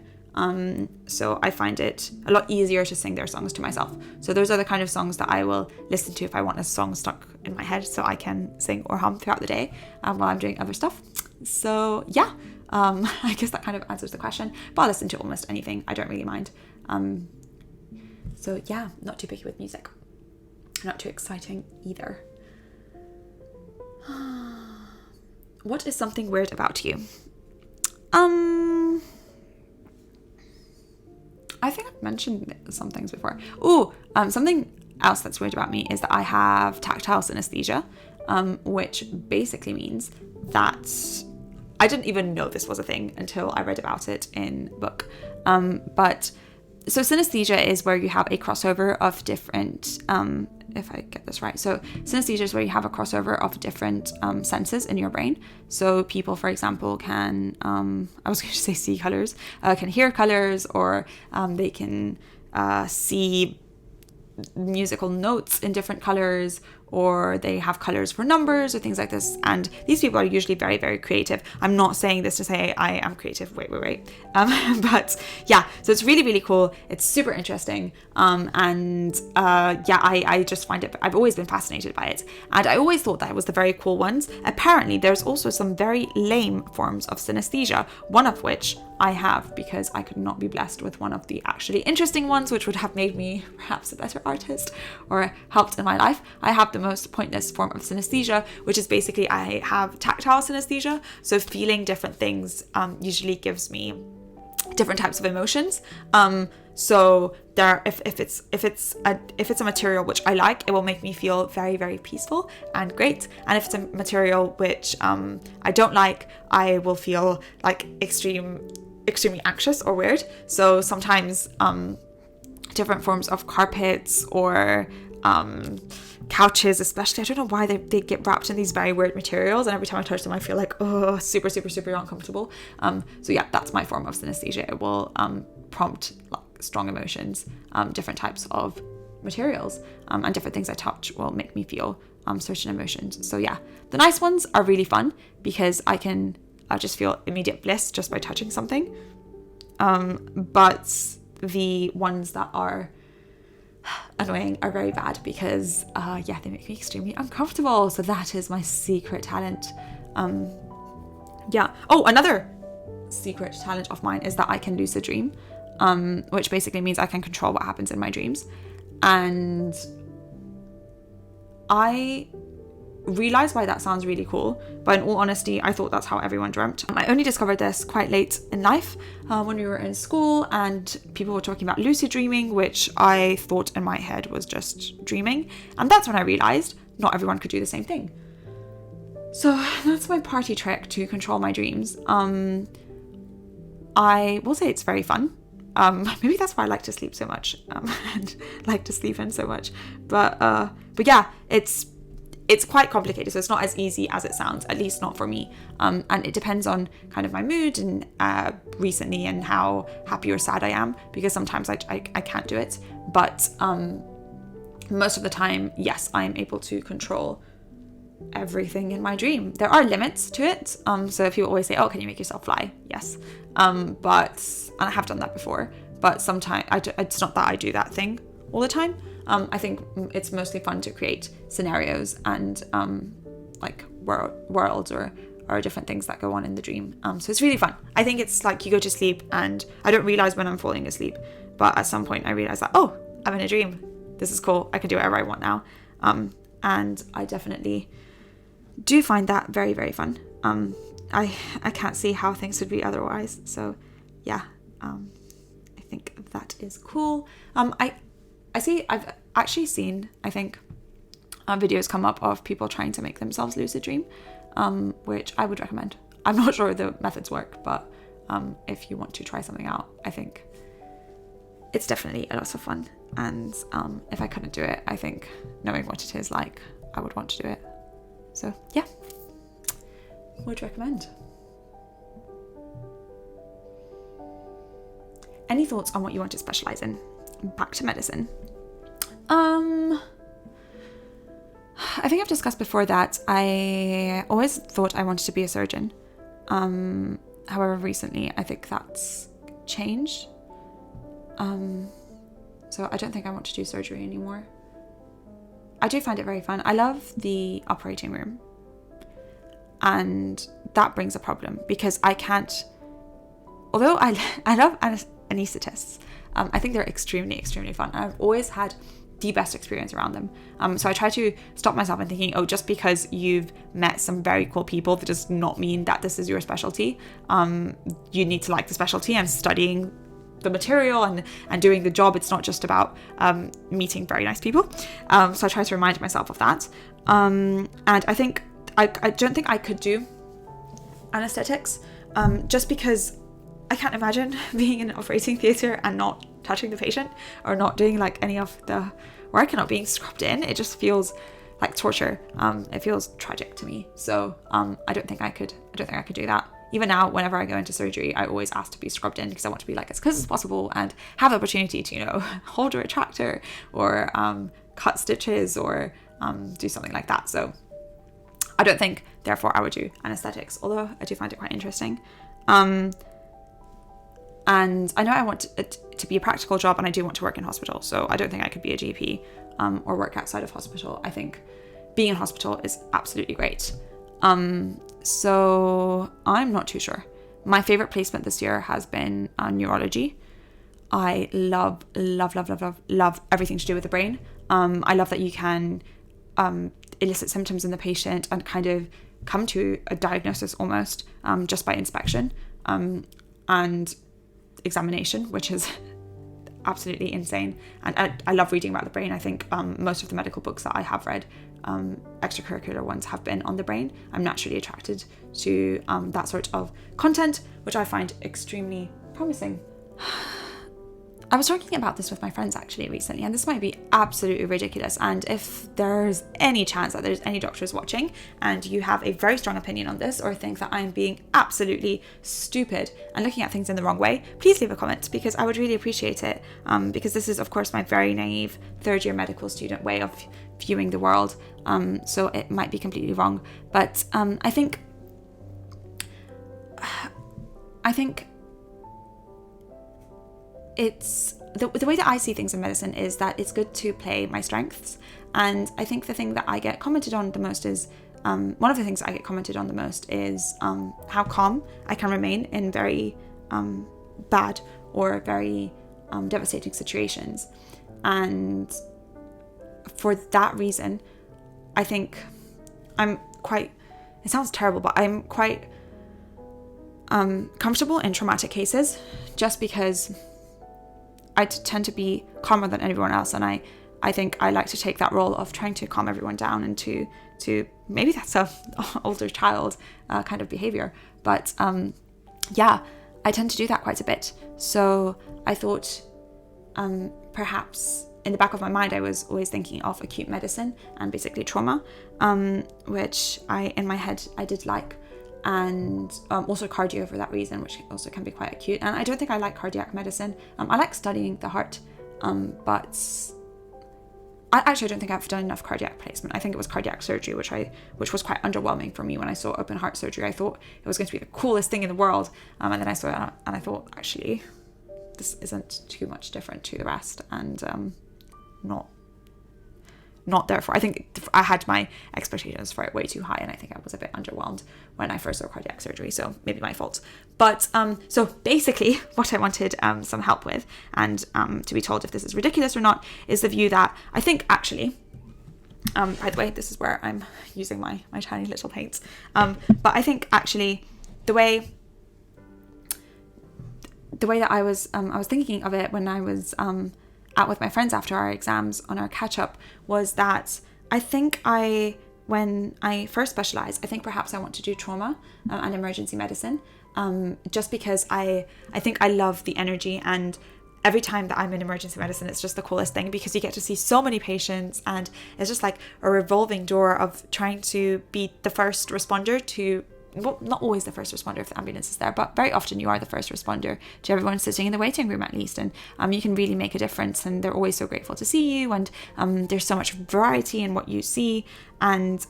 So I find it a lot easier to sing their songs to myself. So those are the kind of songs that I will listen to if I want a song stuck in my head so I can sing or hum throughout the day while I'm doing other stuff. So yeah, I guess that kind of answers the question. But I'll listen to almost anything. I don't really mind. So yeah, not too picky with music. Not too exciting either. What is something weird about you? I think I've mentioned some things before. Something else that's weird about me is that I have tactile synesthesia, which basically means that I didn't even know this was a thing until I read about it in a book. So synesthesia is where you have a crossover of different, if I get this right. So synesthesia is where you have a crossover of different senses in your brain. So people, for example, can, I was going to say see colors, can hear colors, or they can see musical notes in different colors, or they have colors for numbers or things like this. And these people are usually very, very creative. I'm not saying this to say I am creative. Wait. But yeah, so it's really, really cool. It's super interesting. I just find it, I've always been fascinated by it. And I always thought that it was the very cool ones. Apparently, there's also some very lame forms of synesthesia, one of which I have because I could not be blessed with one of the actually interesting ones, which would have made me perhaps a better artist or helped in my life. I have the most pointless form of synesthesia, which is basically I have tactile synesthesia. So feeling different things usually gives me different types of emotions. So there, if it's a material which I like, it will make me feel very, very peaceful and great. And if it's a material which I don't like, I will feel like extremely anxious or weird. So sometimes different forms of carpets or couches, especially, I don't know why they get wrapped in these very weird materials, and every time I touch them I feel like super uncomfortable. So yeah, that's my form of synesthesia. It will prompt like strong emotions, different types of materials, and different things I touch will make me feel certain emotions. So yeah, the nice ones are really fun because I can just feel immediate bliss just by touching something, but the ones that are annoying are very bad because they make me extremely uncomfortable. So that is my secret talent. Another secret talent of mine is that I can lucid dream, which basically means I can control what happens in my dreams. And I realize why that sounds really cool, but in all honesty, I thought that's how everyone dreamt. I only discovered this quite late in life, when we were in school and people were talking about lucid dreaming, which I thought in my head was just dreaming, and that's when I realized not everyone could do the same thing. So that's my party trick to control my dreams. I will say it's very fun. Maybe that's why I like to sleep so much, and like to sleep in so much, but yeah, it's quite complicated, so it's not as easy as it sounds, at least not for me. And it depends on kind of my mood and recently and how happy or sad I am, because sometimes I can't do it. But most of the time, yes, I am able to control everything in my dream. There are limits to it. So people always say, oh, can you make yourself fly? Yes. And I have done that before, but sometimes it's not that I do that thing all the time. I think it's mostly fun to create scenarios and like worlds or different things that go on in the dream. So it's really fun. I think it's like you go to sleep and I don't realize when I'm falling asleep, but at some point I realize that, oh, I'm in a dream. This is cool. I can do whatever I want now. And I definitely do find that very, very fun. I can't see how things would be otherwise. So yeah, I think that is cool. I've actually seen, I think, videos come up of people trying to make themselves lucid dream, which I would recommend. I'm not sure the methods work, but if you want to try something out, I think it's definitely a lot of fun. And if I couldn't do it, I think knowing what it is like, I would want to do it. So yeah, would recommend. Any thoughts on what you want to specialize in? Back to medicine. I think I've discussed before that I always thought I wanted to be a surgeon. However, recently I think that's changed. So I don't think I want to do surgery anymore. I do find it very fun. I love the operating room. And that brings a problem because I can't, although I love anaesthetists, I think they're extremely, extremely fun. I've always had the best experience around them. So I try to stop myself in thinking, oh, just because you've met some very cool people, that does not mean that this is your specialty. You need to like the specialty and studying the material and doing the job. It's not just about meeting very nice people. So I try to remind myself of that. And I think I don't think I could do anesthetics, just because I can't imagine being in an operating theatre and not touching the patient or not doing like any of the work and not being scrubbed in. It just feels like torture. It feels tragic to me. So I don't think I could do that. Even now, whenever I go into surgery, I always ask to be scrubbed in because I want to be like as close as possible and have the opportunity to, hold a retractor or cut stitches or do something like that. So I don't think, therefore, I would do anesthetics, although I do find it quite interesting. And I know I want it to be a practical job, and I do want to work in hospital. So I don't think I could be a GP or work outside of hospital. I think being in hospital is absolutely great. So I'm not too sure. My favorite placement this year has been neurology. I love everything to do with the brain. I love that you can elicit symptoms in the patient and kind of come to a diagnosis almost just by inspection and examination, which is absolutely insane. And I love reading about the brain. I think most of the medical books that I have read, extracurricular ones, have been on the brain. I'm naturally attracted to that sort of content, which I find extremely promising. I was talking about this with my friends actually recently, and this might be absolutely ridiculous. And if there's any chance that there's any doctors watching and you have a very strong opinion on this or think that I'm being absolutely stupid and looking at things in the wrong way, please leave a comment, because I would really appreciate it. Because this is, of course, my very naive third-year medical student way of viewing the world. So it might be completely wrong. But I think it's the way that I see things in medicine is that it's good to play my strengths. And I think the thing that I get commented on the most is one of the things that I get commented on the most is how calm I can remain in very bad or very devastating situations. And for that reason, I think I'm quite, it sounds terrible, but I'm quite comfortable in traumatic cases, just because I tend to be calmer than everyone else, and I think I like to take that role of trying to calm everyone down and to maybe that's a older child kind of behavior, but yeah, I tend to do that quite a bit. So I thought perhaps in the back of my mind I was always thinking of acute medicine and basically trauma, which in my head I did like, and also cardio for that reason, which also can be quite acute. And I don't think I like cardiac medicine. I like studying the heart, but I don't think I've done enough cardiac placement. I think it was cardiac surgery, which was quite underwhelming for me when I saw open heart surgery. I thought it was going to be the coolest thing in the world. And then I saw it and I thought, actually, this isn't too much different to the rest, and not therefore. I think I had my expectations for it way too high, and I think I was a bit underwhelmed when I first saw cardiac surgery, so maybe my fault. But so basically what I wanted some help with, and to be told if this is ridiculous or not, is the view that I think actually, by the way, this is where I'm using my tiny little paints, but I think actually the way that I was thinking of it when I was out with my friends after our exams on our catch-up was that I think when I first specialized, I think perhaps I want to do trauma and emergency medicine, just because I think I love the energy, and every time that I'm in emergency medicine, it's just the coolest thing because you get to see so many patients, and it's just like a revolving door of trying to be the first responder to, well, not always the first responder if the ambulance is there, but very often you are the first responder to everyone sitting in the waiting room at least, and you can really make a difference, and they're always so grateful to see you, and there's so much variety in what you see, and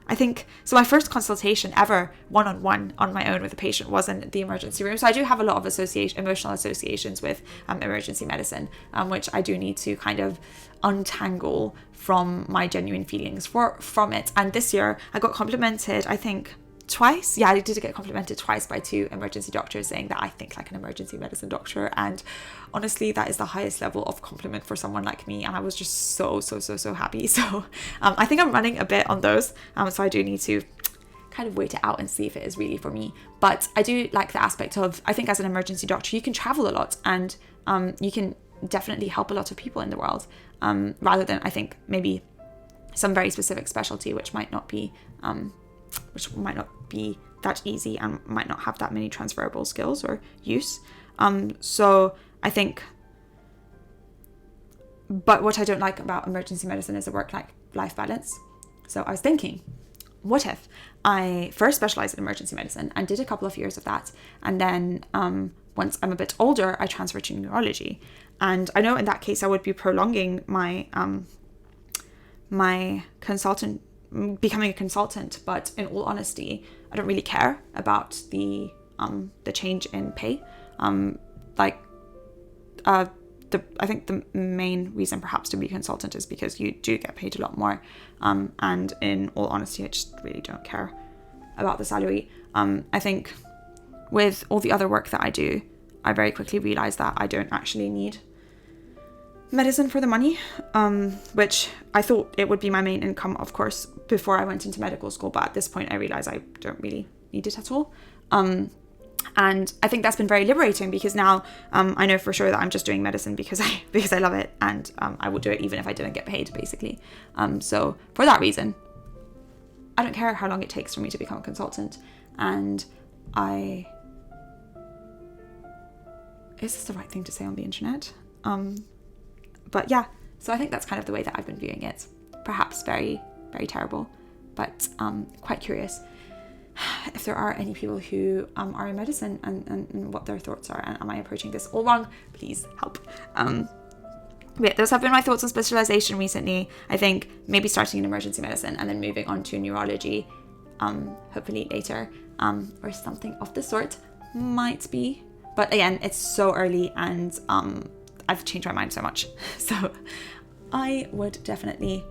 I think, so my first consultation ever one-on-one on my own with a patient was in the emergency room, so I do have a lot of emotional associations with emergency medicine, which I do need to kind of untangle from my genuine feelings from it. And this year I got complimented, I think, twice. Yeah, I did get complimented twice by 2 emergency doctors saying that I think like an emergency medicine doctor, and honestly that is the highest level of compliment for someone like me, and I was just so happy. So I think I'm running a bit on those, so I do need to kind of wait it out and see if it is really for me. But I do like the aspect of, I think as an emergency doctor you can travel a lot, and you can definitely help a lot of people in the world, rather than I think maybe some very specific specialty which might not be that easy and might not have that many transferable skills or use. So I think, but what I don't like about emergency medicine is the work-life balance. So I was thinking, what if I first specialized in emergency medicine and did a couple of years of that, and then once I'm a bit older, I transfer to neurology. And I know in that case I would be prolonging my becoming a consultant, but in all honesty, I don't really care about the change in pay. I think the main reason perhaps to be a consultant is because you do get paid a lot more. And in all honesty, I just really don't care about the salary. I think with all the other work that I do, I very quickly realized that I don't actually need medicine for the money, which I thought it would be my main income, of course, before I went into medical school, but at this point I realize I don't really need it at all. And I think that's been very liberating, because now I know for sure that I'm just doing medicine because I love it, and I would do it even if I didn't get paid, basically. So for that reason, I don't care how long it takes for me to become a consultant. And is this the right thing to say on the internet? But yeah, so I think that's kind of the way that I've been viewing it. Perhaps very, very terrible, but quite curious if there are any people who are in medicine and what their thoughts are, and am I approaching this all wrong? Please help. Yeah, those have been my thoughts on specialization recently. I think maybe starting in emergency medicine and then moving on to neurology, hopefully later, or something of the sort might be. But again, it's so early, and I've changed my mind so much. So I would definitely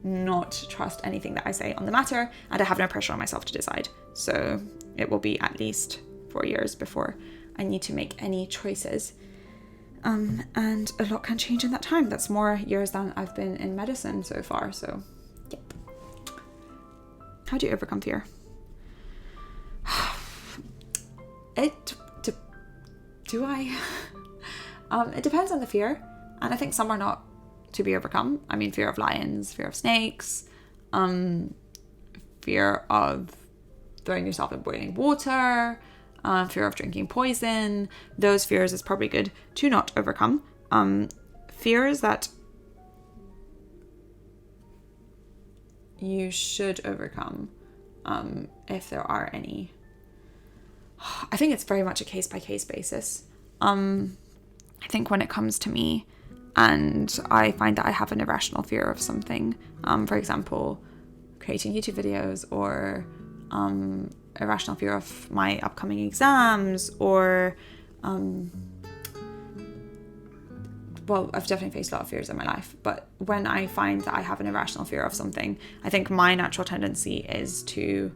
not trust anything that I say on the matter, and I have no pressure on myself to decide. So it will be at least 4 years before I need to make any choices. And a lot can change in that time. That's more years than I've been in medicine so far. So, yep. How do you overcome fear? Do I? It depends on the fear, and I think some are not to be overcome. I mean, fear of lions, fear of snakes, fear of throwing yourself in boiling water, fear of drinking poison. Those fears is probably good to not overcome. Fears that you should overcome, if there are any. I think it's very much a case-by-case basis. I think when it comes to me, and I find that I have an irrational fear of something. For example, creating YouTube videos, or irrational fear of my upcoming exams, or well, I've definitely faced a lot of fears in my life, but when I find that I have an irrational fear of something, I think my natural tendency is to,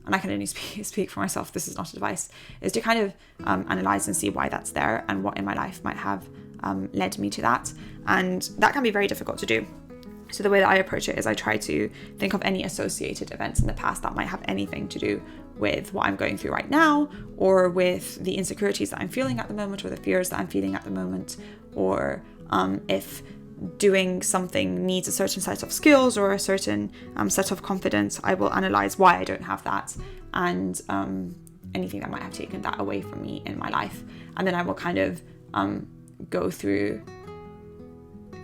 and I can only speak for myself, this is not advice, is to kind of analyze and see why that's there and what in my life might have led me to that. And that can be very difficult to do. So the way that I approach it is I try to think of any associated events in the past that might have anything to do with what I'm going through right now, or with the insecurities that I'm feeling at the moment, or the fears that I'm feeling at the moment, or if doing something needs a certain set of skills or a certain set of confidence, I will analyze why I don't have that, and anything that might have taken that away from me in my life. And then I will kind of go through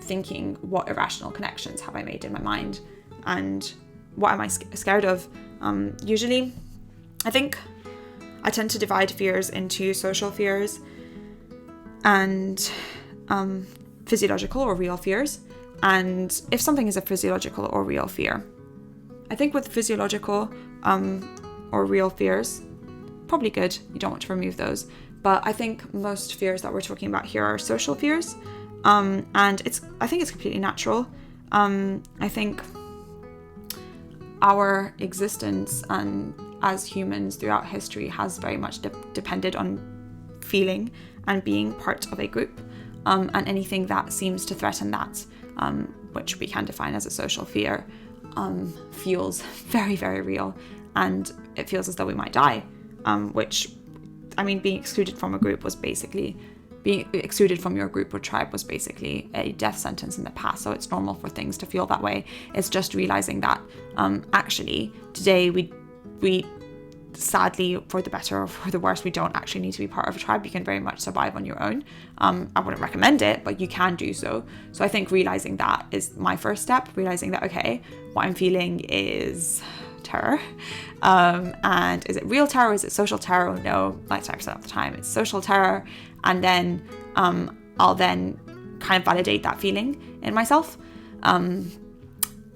thinking, what irrational connections have I made in my mind, and what am I scared of? Usually, I think I tend to divide fears into social fears and physiological or real fears. And if something is a physiological or real fear, I think with physiological or real fears, probably good, you don't want to remove those. But I think most fears that we're talking about here are social fears. And I think it's completely natural. I think our existence and as humans throughout history has very much depended on feeling and being part of a group. And anything that seems to threaten that, which we can define as a social fear, feels very, very real. And it feels as though we might die, which, I mean, being excluded from a group was basically, being excluded from your group or tribe was basically a death sentence in the past. So it's normal for things to feel that way. It's just realizing that actually today we sadly, for the better or for the worse, we don't actually need to be part of a tribe. You can very much survive on your own. I wouldn't recommend it, but you can do so. So I think realizing that is my first step, realizing that, okay, what I'm feeling is terror. And is it real terror? Is it social terror? No, 99% of the time it's social terror. And then I'll then kind of validate that feeling in myself.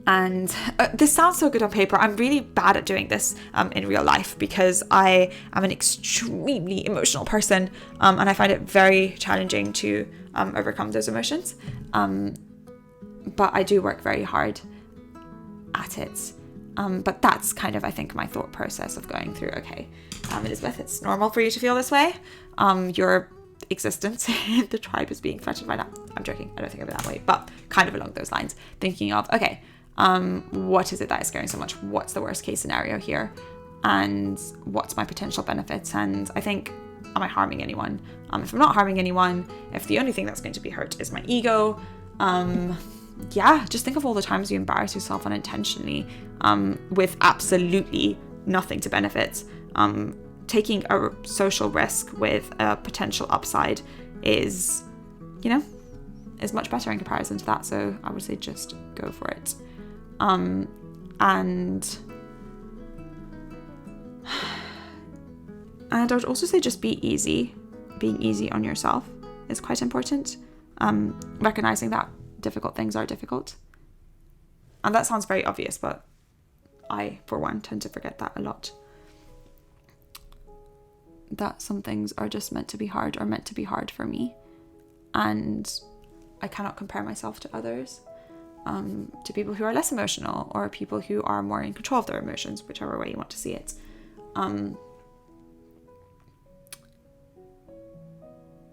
And this sounds so good on paper. I'm really bad at doing this in real life because I am an extremely emotional person, and I find it very challenging to overcome those emotions. But I do work very hard at it. But that's kind of, I think, my thought process of going through, okay, Elizabeth, it's normal for you to feel this way. Your existence in the tribe is being threatened by that. I'm joking. I don't think of it that way, but kind of along those lines, thinking of, okay, what is it that is scaring so much? What's the worst case scenario here? And what's my potential benefits? And I think, am I harming anyone? If I'm not harming anyone, if the only thing that's going to be hurt is my ego, just think of all the times you embarrass yourself unintentionally, with absolutely nothing to benefit. Taking a social risk with a potential upside is, is much better in comparison to that. So I would say just go for it. And I would also say just be easy. Being easy on yourself is quite important. Recognizing that difficult things are difficult. And that sounds very obvious, but I, for one, tend to forget that a lot. That some things are just meant to be hard or meant to be hard for me. And I cannot compare myself to others, to people who are less emotional or people who are more in control of their emotions, whichever way you want to see it.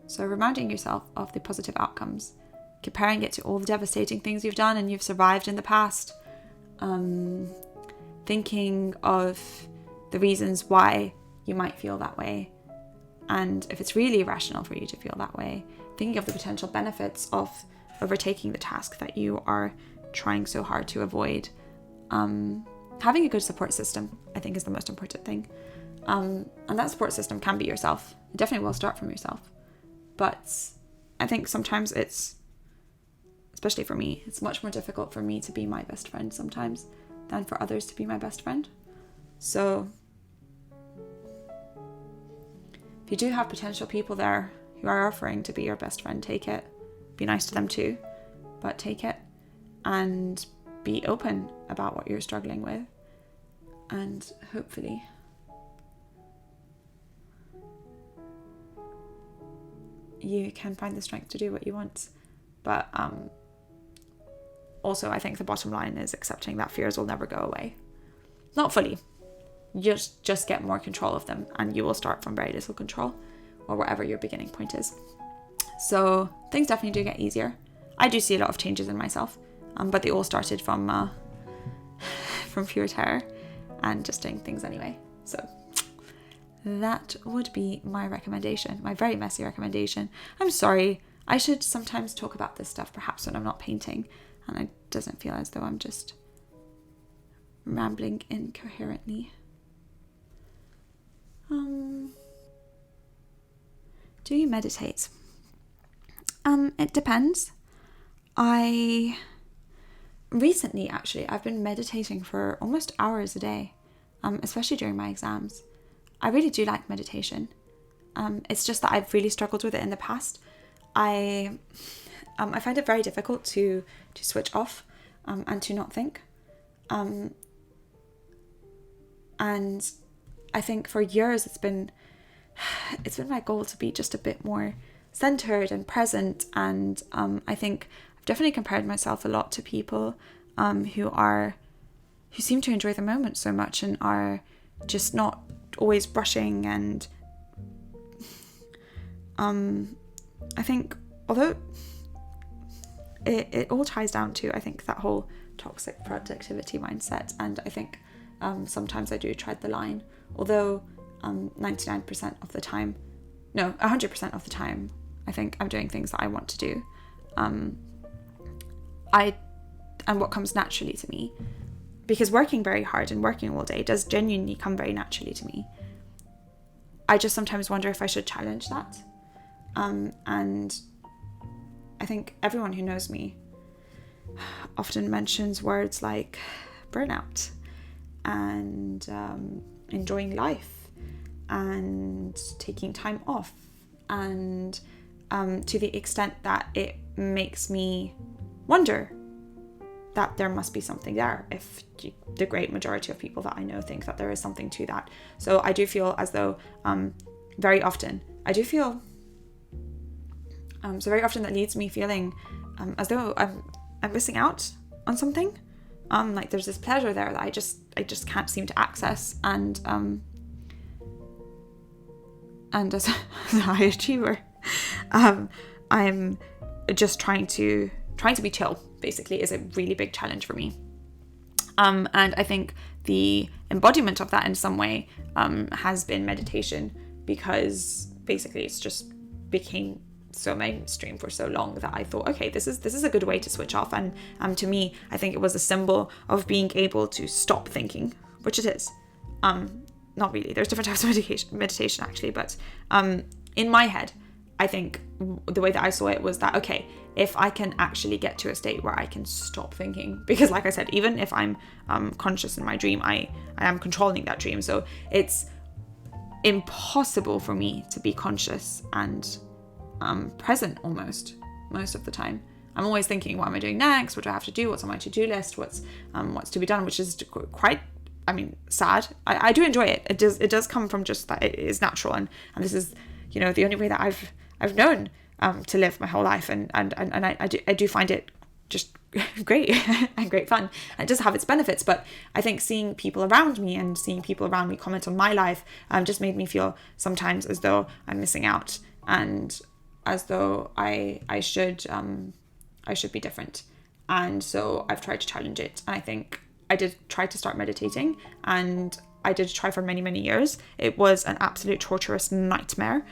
So reminding yourself of the positive outcomes, comparing it to all the devastating things you've done and you've survived in the past, thinking of the reasons why you might feel that way, and if it's really irrational for you to feel that way, thinking of the potential benefits of overtaking the task that you are trying so hard to avoid. Having a good support system, I think, is the most important thing, and that support system can be yourself. It definitely will start from yourself, but I think sometimes it's, especially for me, it's much more difficult for me to be my best friend sometimes than for others to be my best friend. So if you do have potential people there who are offering to be your best friend, take it. Be nice to them too. but take it and be open about what you're struggling with, and hopefully you can find the strength to do what you want. But also I think the bottom line is accepting that fears will never go away. Not fully. Just get more control of them, and you will start from very little control, or whatever your beginning point is. So things definitely do get easier. I do see a lot of changes in myself, but they all started from pure terror and just doing things anyway. So that would be my recommendation, my very messy recommendation. I'm sorry, I should sometimes talk about this stuff perhaps when I'm not painting and it doesn't feel as though I'm just rambling incoherently. Do you meditate? It depends. Recently, actually, I've been meditating for almost hours a day, especially during my exams. I really do like meditation. It's just that I've really struggled with it in the past. I find it very difficult to switch off and to not think. And I think for years it's been my goal to be just a bit more centered and present. And I think I've definitely compared myself a lot to people who seem to enjoy the moment so much and are just not always rushing. And I think, although it all ties down to, I think, that whole toxic productivity mindset, and I think sometimes I do tread the line, although 99% of the time, no, 100% of the time, I think I'm doing things that I want to do. And what comes naturally to me, because working very hard and working all day does genuinely come very naturally to me. I just sometimes wonder if I should challenge that. And I think everyone who knows me often mentions words like burnout and enjoying life and taking time off, and to the extent that it makes me wonder that there must be something there, if the great majority of people that I know think that there is something to that. So I do feel as though very often that leads me feeling as though I'm missing out on something. Like there's this pleasure there that I just can't seem to access, and as a high achiever, I'm just trying to be chill, basically, is a really big challenge for me. And I think the embodiment of that in some way has been meditation, because basically it's just became so mainstream for so long that I thought, okay, this is a good way to switch off. And to me, I think it was a symbol of being able to stop thinking, which it is. Not really. There's different types of meditation actually, but in my head, I think the way that I saw it was that, okay, if I can actually get to a state where I can stop thinking, because like I said, even if I'm conscious in my dream, I am controlling that dream. So it's impossible for me to be conscious and present almost most of the time. I'm always thinking, what am I doing next? What do I have to do? What's on my to-do list? What's to be done? Which is quite, sad. I do enjoy it. It does come from just that it is natural, and this is, the only way that I've known to live my whole life, and I do find it just great and great fun. And it does have its benefits, but I think seeing people around me comment on my life just made me feel sometimes as though I'm missing out, and as though I should be different. And so I've tried to challenge it, and I think I did try to start meditating, and I did try for many, many years. It was an absolute torturous nightmare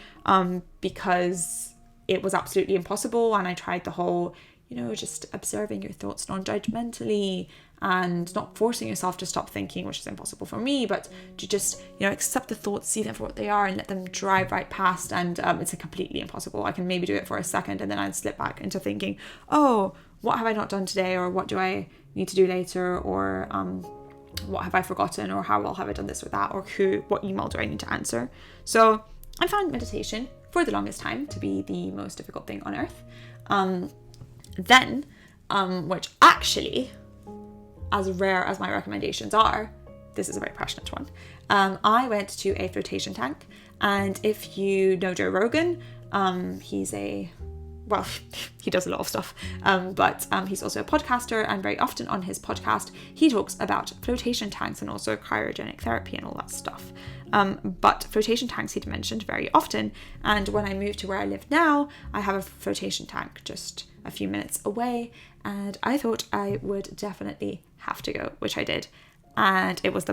because it was absolutely impossible. And I tried the whole, just observing your thoughts non-judgmentally and not forcing yourself to stop thinking, which is impossible for me, but to just, accept the thoughts, see them for what they are, and let them drive right past. And it's completely impossible. I can maybe do it for a second, and then I'd slip back into thinking, oh, what have I not done today? Or what do I need to do later? Or what have I forgotten? Or how well have I done this or that? Or what email do I need to answer? So I found meditation for the longest time to be the most difficult thing on earth. Then which actually, as rare as my recommendations are, this is a very passionate one. I went to a flotation tank, and if you know Joe Rogan, he's he does a lot of stuff, but he's also a podcaster, and very often on his podcast he talks about flotation tanks and also cryogenic therapy and all that stuff. But flotation tanks he'd mentioned very often, and when I moved to where I live now, I have a flotation tank just a few minutes away, and I thought I would definitely have to go, which I did, and it was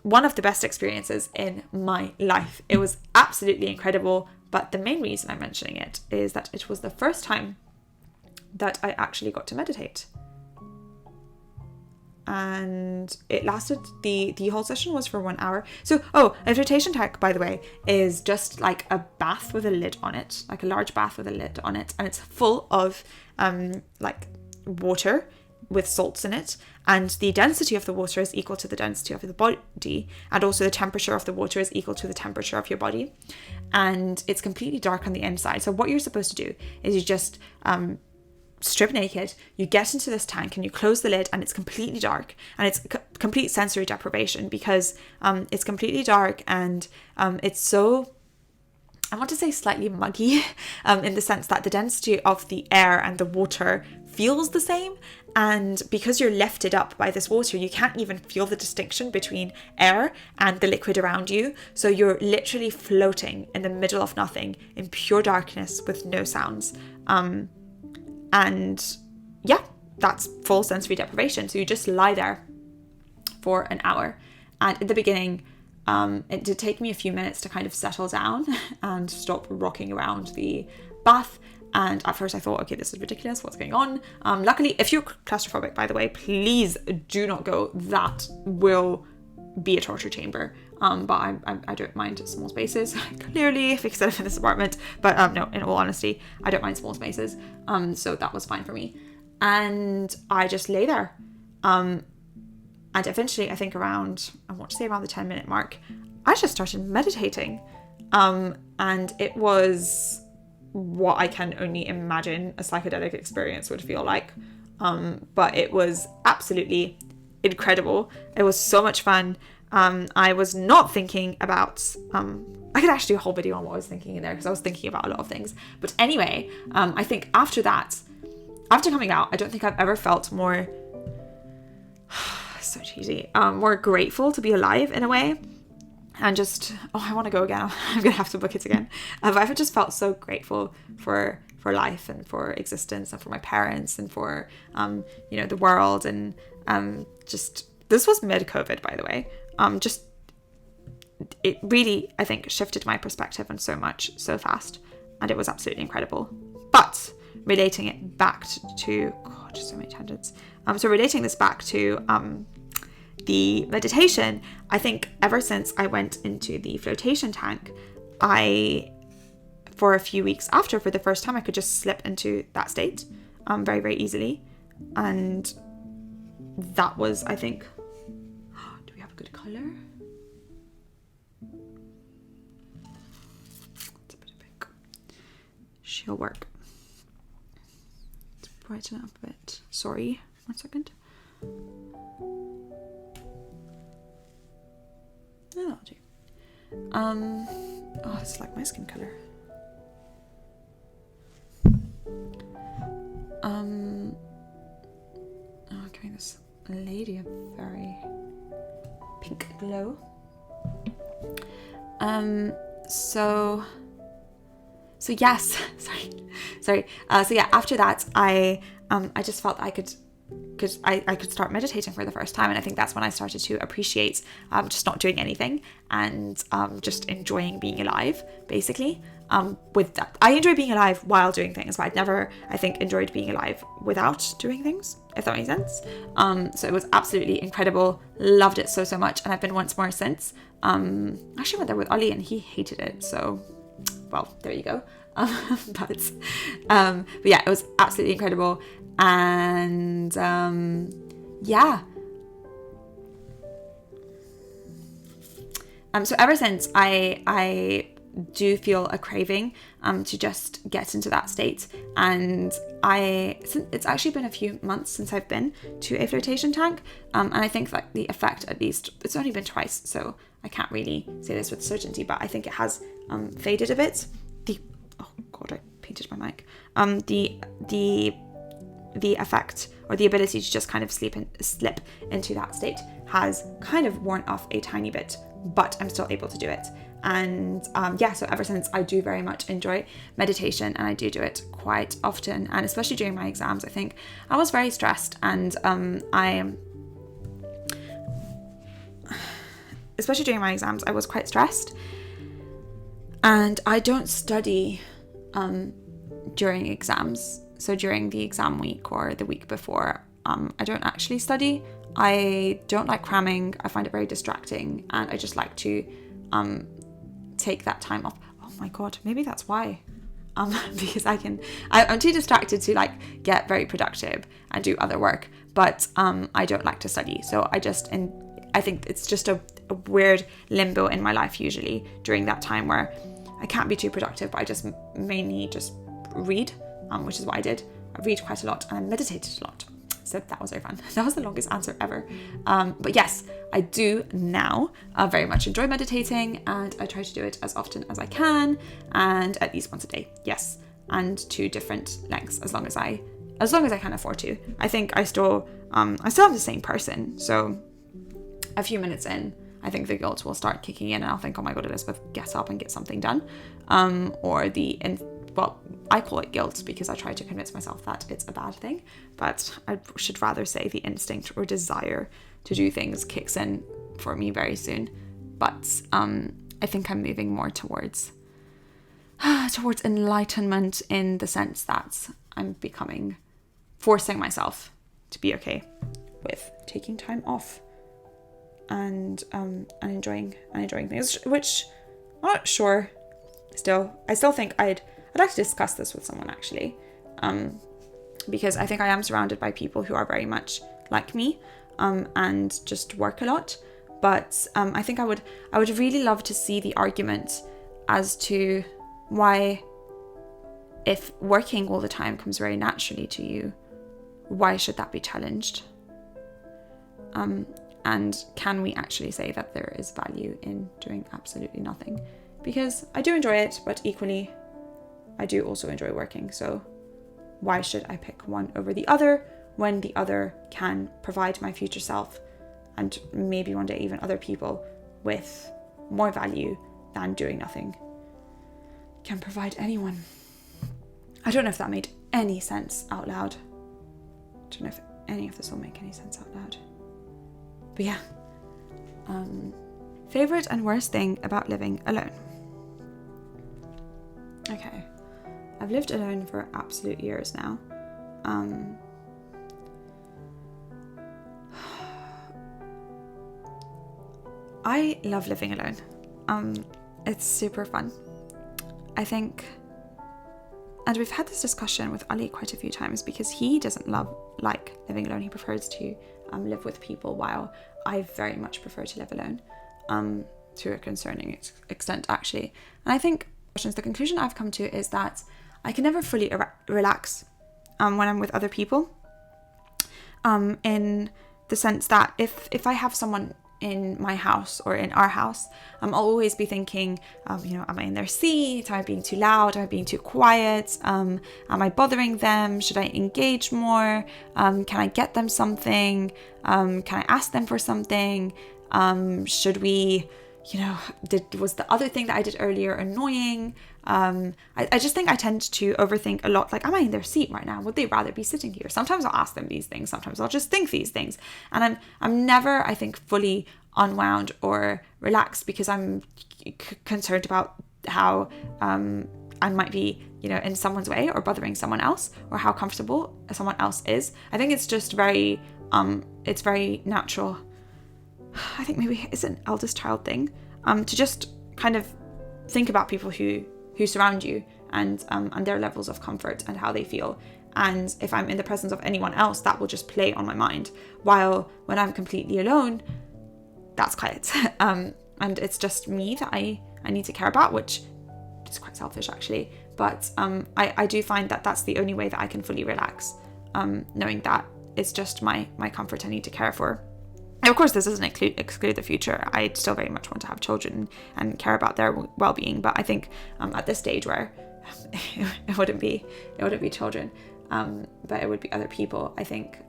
one of the best experiences in my life. It was absolutely incredible, but the main reason I'm mentioning it is that it was the first time that I actually got to meditate. And it lasted, the whole session was for 1 hour. So, a flotation tank, by the way, is just like a bath with a lid on it, like a large bath with a lid on it, and it's full of like water with salts in it, and the density of the water is equal to the density of the body, and also the temperature of the water is equal to the temperature of your body, and it's completely dark on the inside. So what you're supposed to do is you just strip naked, you get into this tank and you close the lid, and it's completely dark, and it's complete sensory deprivation because it's completely dark, and it's so, I want to say slightly muggy, in the sense that the density of the air and the water feels the same, and because you're lifted up by this water, you can't even feel the distinction between air and the liquid around you. So you're literally floating in the middle of nothing in pure darkness with no sounds. And yeah, that's full sensory deprivation. So you just lie there for an hour. And in the beginning, it did take me a few minutes to kind of settle down and stop rocking around the bath. And at first I thought, okay, this is ridiculous, what's going on? Luckily, if you're claustrophobic, by the way, please do not go. That will be a torture chamber. But I don't mind small spaces, clearly, because I live in this apartment. But no, in all honesty, I don't mind small spaces. So that was fine for me. And I just lay there. And eventually, I think around, I want to say around the 10-minute mark, I just started meditating. And it was what I can only imagine a psychedelic experience would feel like. But it was absolutely incredible. It was so much fun. I was not thinking about, I could actually do a whole video on what I was thinking in there, because I was thinking about a lot of things. But anyway, I think after that, after coming out, I don't think I've ever felt more, so cheesy, more grateful to be alive in a way. And just, I want to go again. I'm going to have to book it again. But I've just felt so grateful for life and for existence and for my parents and for, the world. And just, this was mid-COVID, by the way. It really, I think, shifted my perspective on so much so fast. And it was absolutely incredible. But relating it back to God, so many tangents. So relating this back to the meditation, I think ever since I went into the flotation tank, for a few weeks after, for the first time, I could just slip into that state very, very easily. And that was, I think, do we have a good colour? It's a bit big. She'll work. Let's brighten it up a bit. Sorry, 1 second. That'll do. It's like my skin colour. Giving this lady a very pink glow. So yes, sorry. So yeah, after that, I just felt I could start meditating for the first time, and I think that's when I started to appreciate just not doing anything and just enjoying being alive, basically. With that, I enjoy being alive while doing things, but I'd never, I think, enjoyed being alive without doing things, if that makes sense. So it was absolutely incredible. Loved it so much, and I've been once more since. Actually went there with Ollie, and he hated it. So, well, there you go. But yeah, it was absolutely incredible. And yeah. So ever since I do feel a craving to just get into that state. And it's actually been a few months since I've been to a flotation tank, and I think that the effect, at least, it's only been twice, so I can't really say this with certainty, but I think it has faded a bit. Oh god, I painted my mic. The effect, or the ability to just kind of slip into that state, has kind of worn off a tiny bit, but I'm still able to do it. And so ever since, I do very much enjoy meditation, and I do it quite often, and especially during my exams. I think I was very stressed, and especially during my exams, I was quite stressed, and I don't study during exams. So during the exam week or the week before, I don't actually study. I don't like cramming. I find it very distracting, and I just like to take that time off. Oh my god, maybe that's why. Because I'm too distracted to like get very productive and do other work, but I don't like to study. So I think it's just a weird limbo in my life usually during that time where I can't be too productive, but I just mainly just read, which is what I did. I read quite a lot, and I meditated a lot. So that was very fun. That was the longest answer ever. But yes, I do now very much enjoy meditating, and I try to do it as often as I can, and at least once a day. Yes, and to different lengths, as long as I can afford to. I think I still am the same person. So a few minutes in, I think the guilt will start kicking in, and I'll think, oh my god, Elizabeth, get up and get something done. I call it guilt because I try to convince myself that it's a bad thing, but I should rather say the instinct or desire to do things kicks in for me very soon. But I think I'm moving more towards enlightenment, in the sense that I'm forcing myself to be okay with taking time off and enjoying things, which I'm not sure. I still think I'd like to discuss this with someone, actually, because I think I am surrounded by people who are very much like me, and just work a lot. But I think I would really love to see the argument as to why, if working all the time comes very naturally to you, why should that be challenged? And can we actually say that there is value in doing absolutely nothing? Because I do enjoy it, but equally, I do also enjoy working. So why should I pick one over the other when the other can provide my future self, and maybe one day even other people, with more value than doing nothing can provide anyone? I don't know if that made any sense out loud. I don't know if any of this will make any sense out loud. But yeah. Favorite and worst thing about living alone. Okay. I've lived alone for absolute years now. I love living alone. It's super fun. I think, and we've had this discussion with Ali quite a few times, because he doesn't like living alone. He prefers to live with people, while I very much prefer to live alone, to a concerning extent, actually. And I think the conclusion I've come to is that I can never fully relax when I'm with other people, in the sense that if I have someone in my house or in our house, I'll always be thinking, am I in their seat? Am I being too loud? Am I being too quiet? Am I bothering them? Should I engage more? Can I get them something? Can I ask them for something? Should we, was the other thing that I did earlier annoying? I just think I tend to overthink a lot. Like, am I in their seat right now? Would they rather be sitting here? Sometimes I'll ask them these things. Sometimes I'll just think these things. And I'm never, I think, fully unwound or relaxed, because I'm concerned about how I might be, in someone's way or bothering someone else, or how comfortable someone else is. I think it's just very, it's very natural. I think maybe it's an eldest child thing, to just kind of think about people who surround you, and their levels of comfort and how they feel. And if I'm in the presence of anyone else, that will just play on my mind. While when I'm completely alone, that's quiet. And it's just me that I need to care about, which is quite selfish actually. But I do find that that's the only way that I can fully relax, knowing that it's just my comfort I need to care for. Now, of course, this doesn't exclude the future. I still very much want to have children and care about their well-being, but I think at this stage where it wouldn't be children, but it would be other people, I think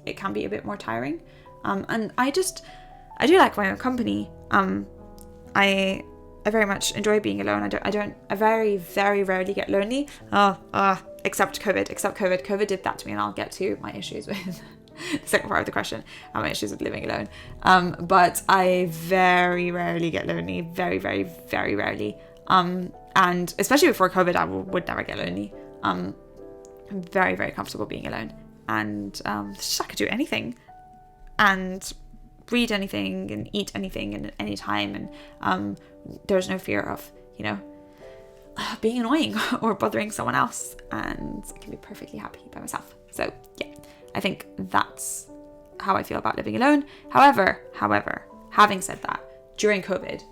it can be a bit more tiring. And I do like my own company. I very much enjoy being alone. I very, very rarely get lonely. Except COVID. COVID did that to me, and I'll get to my issues with the second part of the question, my issues with living alone. But I very rarely get lonely. Very, very, very rarely. And especially before COVID, I would never get lonely. I'm very, very comfortable being alone. And just I could do anything. And read anything and eat anything and at any time, and there's no fear of being annoying or bothering someone else, and I can be perfectly happy by myself. So yeah, I think that's how I feel about living alone. However, having said that, during COVID,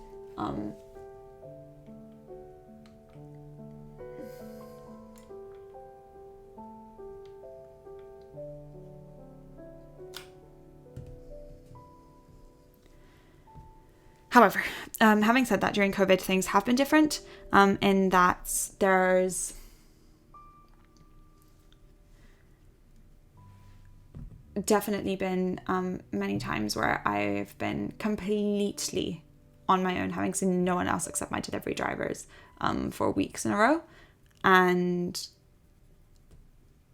having said that, during COVID, things have been different, in that there's definitely been many times where I've been completely on my own, having seen no one else except my delivery drivers for weeks in a row, and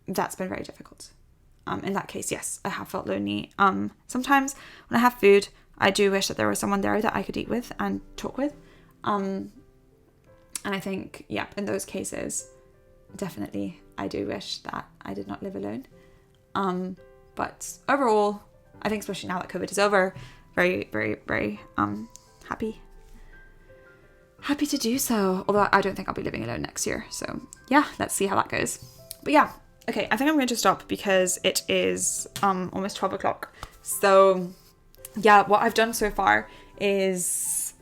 that's been very difficult. In that case, yes, I have felt lonely. Sometimes when I have food, I do wish that there was someone there that I could eat with and talk with. And I think, yeah, in those cases, definitely I do wish that I did not live alone. But overall, I think especially now that COVID is over, very, very, very happy to do so. Although I don't think I'll be living alone next year. So yeah, let's see how that goes. But yeah, okay, I think I'm going to stop because it is almost 12 o'clock. So yeah, what I've done so far is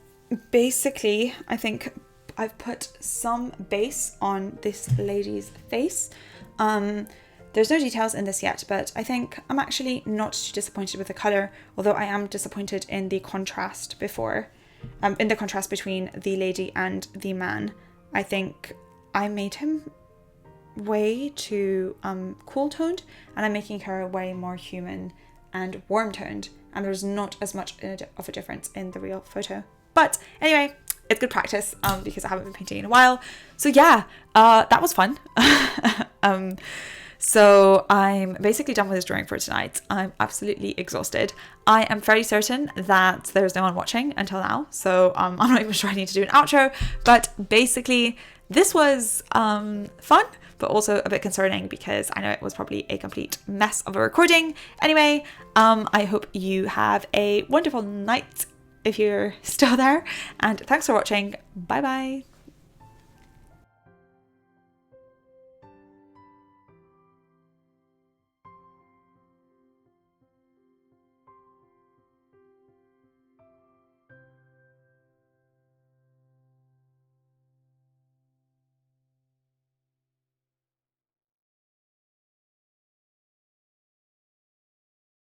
basically, I think I've put some base on this lady's face. There's no details in this yet, but I think I'm actually not too disappointed with the colour, although I am disappointed in the contrast between the lady and the man. I think I made him way too cool toned, and I'm making her way more human and warm toned, and there's not as much of a difference in the real photo. But anyway, it's good practice because I haven't been painting in a while. So yeah, that was fun. So I'm basically done with this drawing for tonight. I'm absolutely exhausted. I am fairly certain that there's no one watching until now, so I'm not even sure I need to do an outro, but basically this was fun, but also a bit concerning because I know it was probably a complete mess of a recording. Anyway, I hope you have a wonderful night if you're still there, and thanks for watching. Bye bye.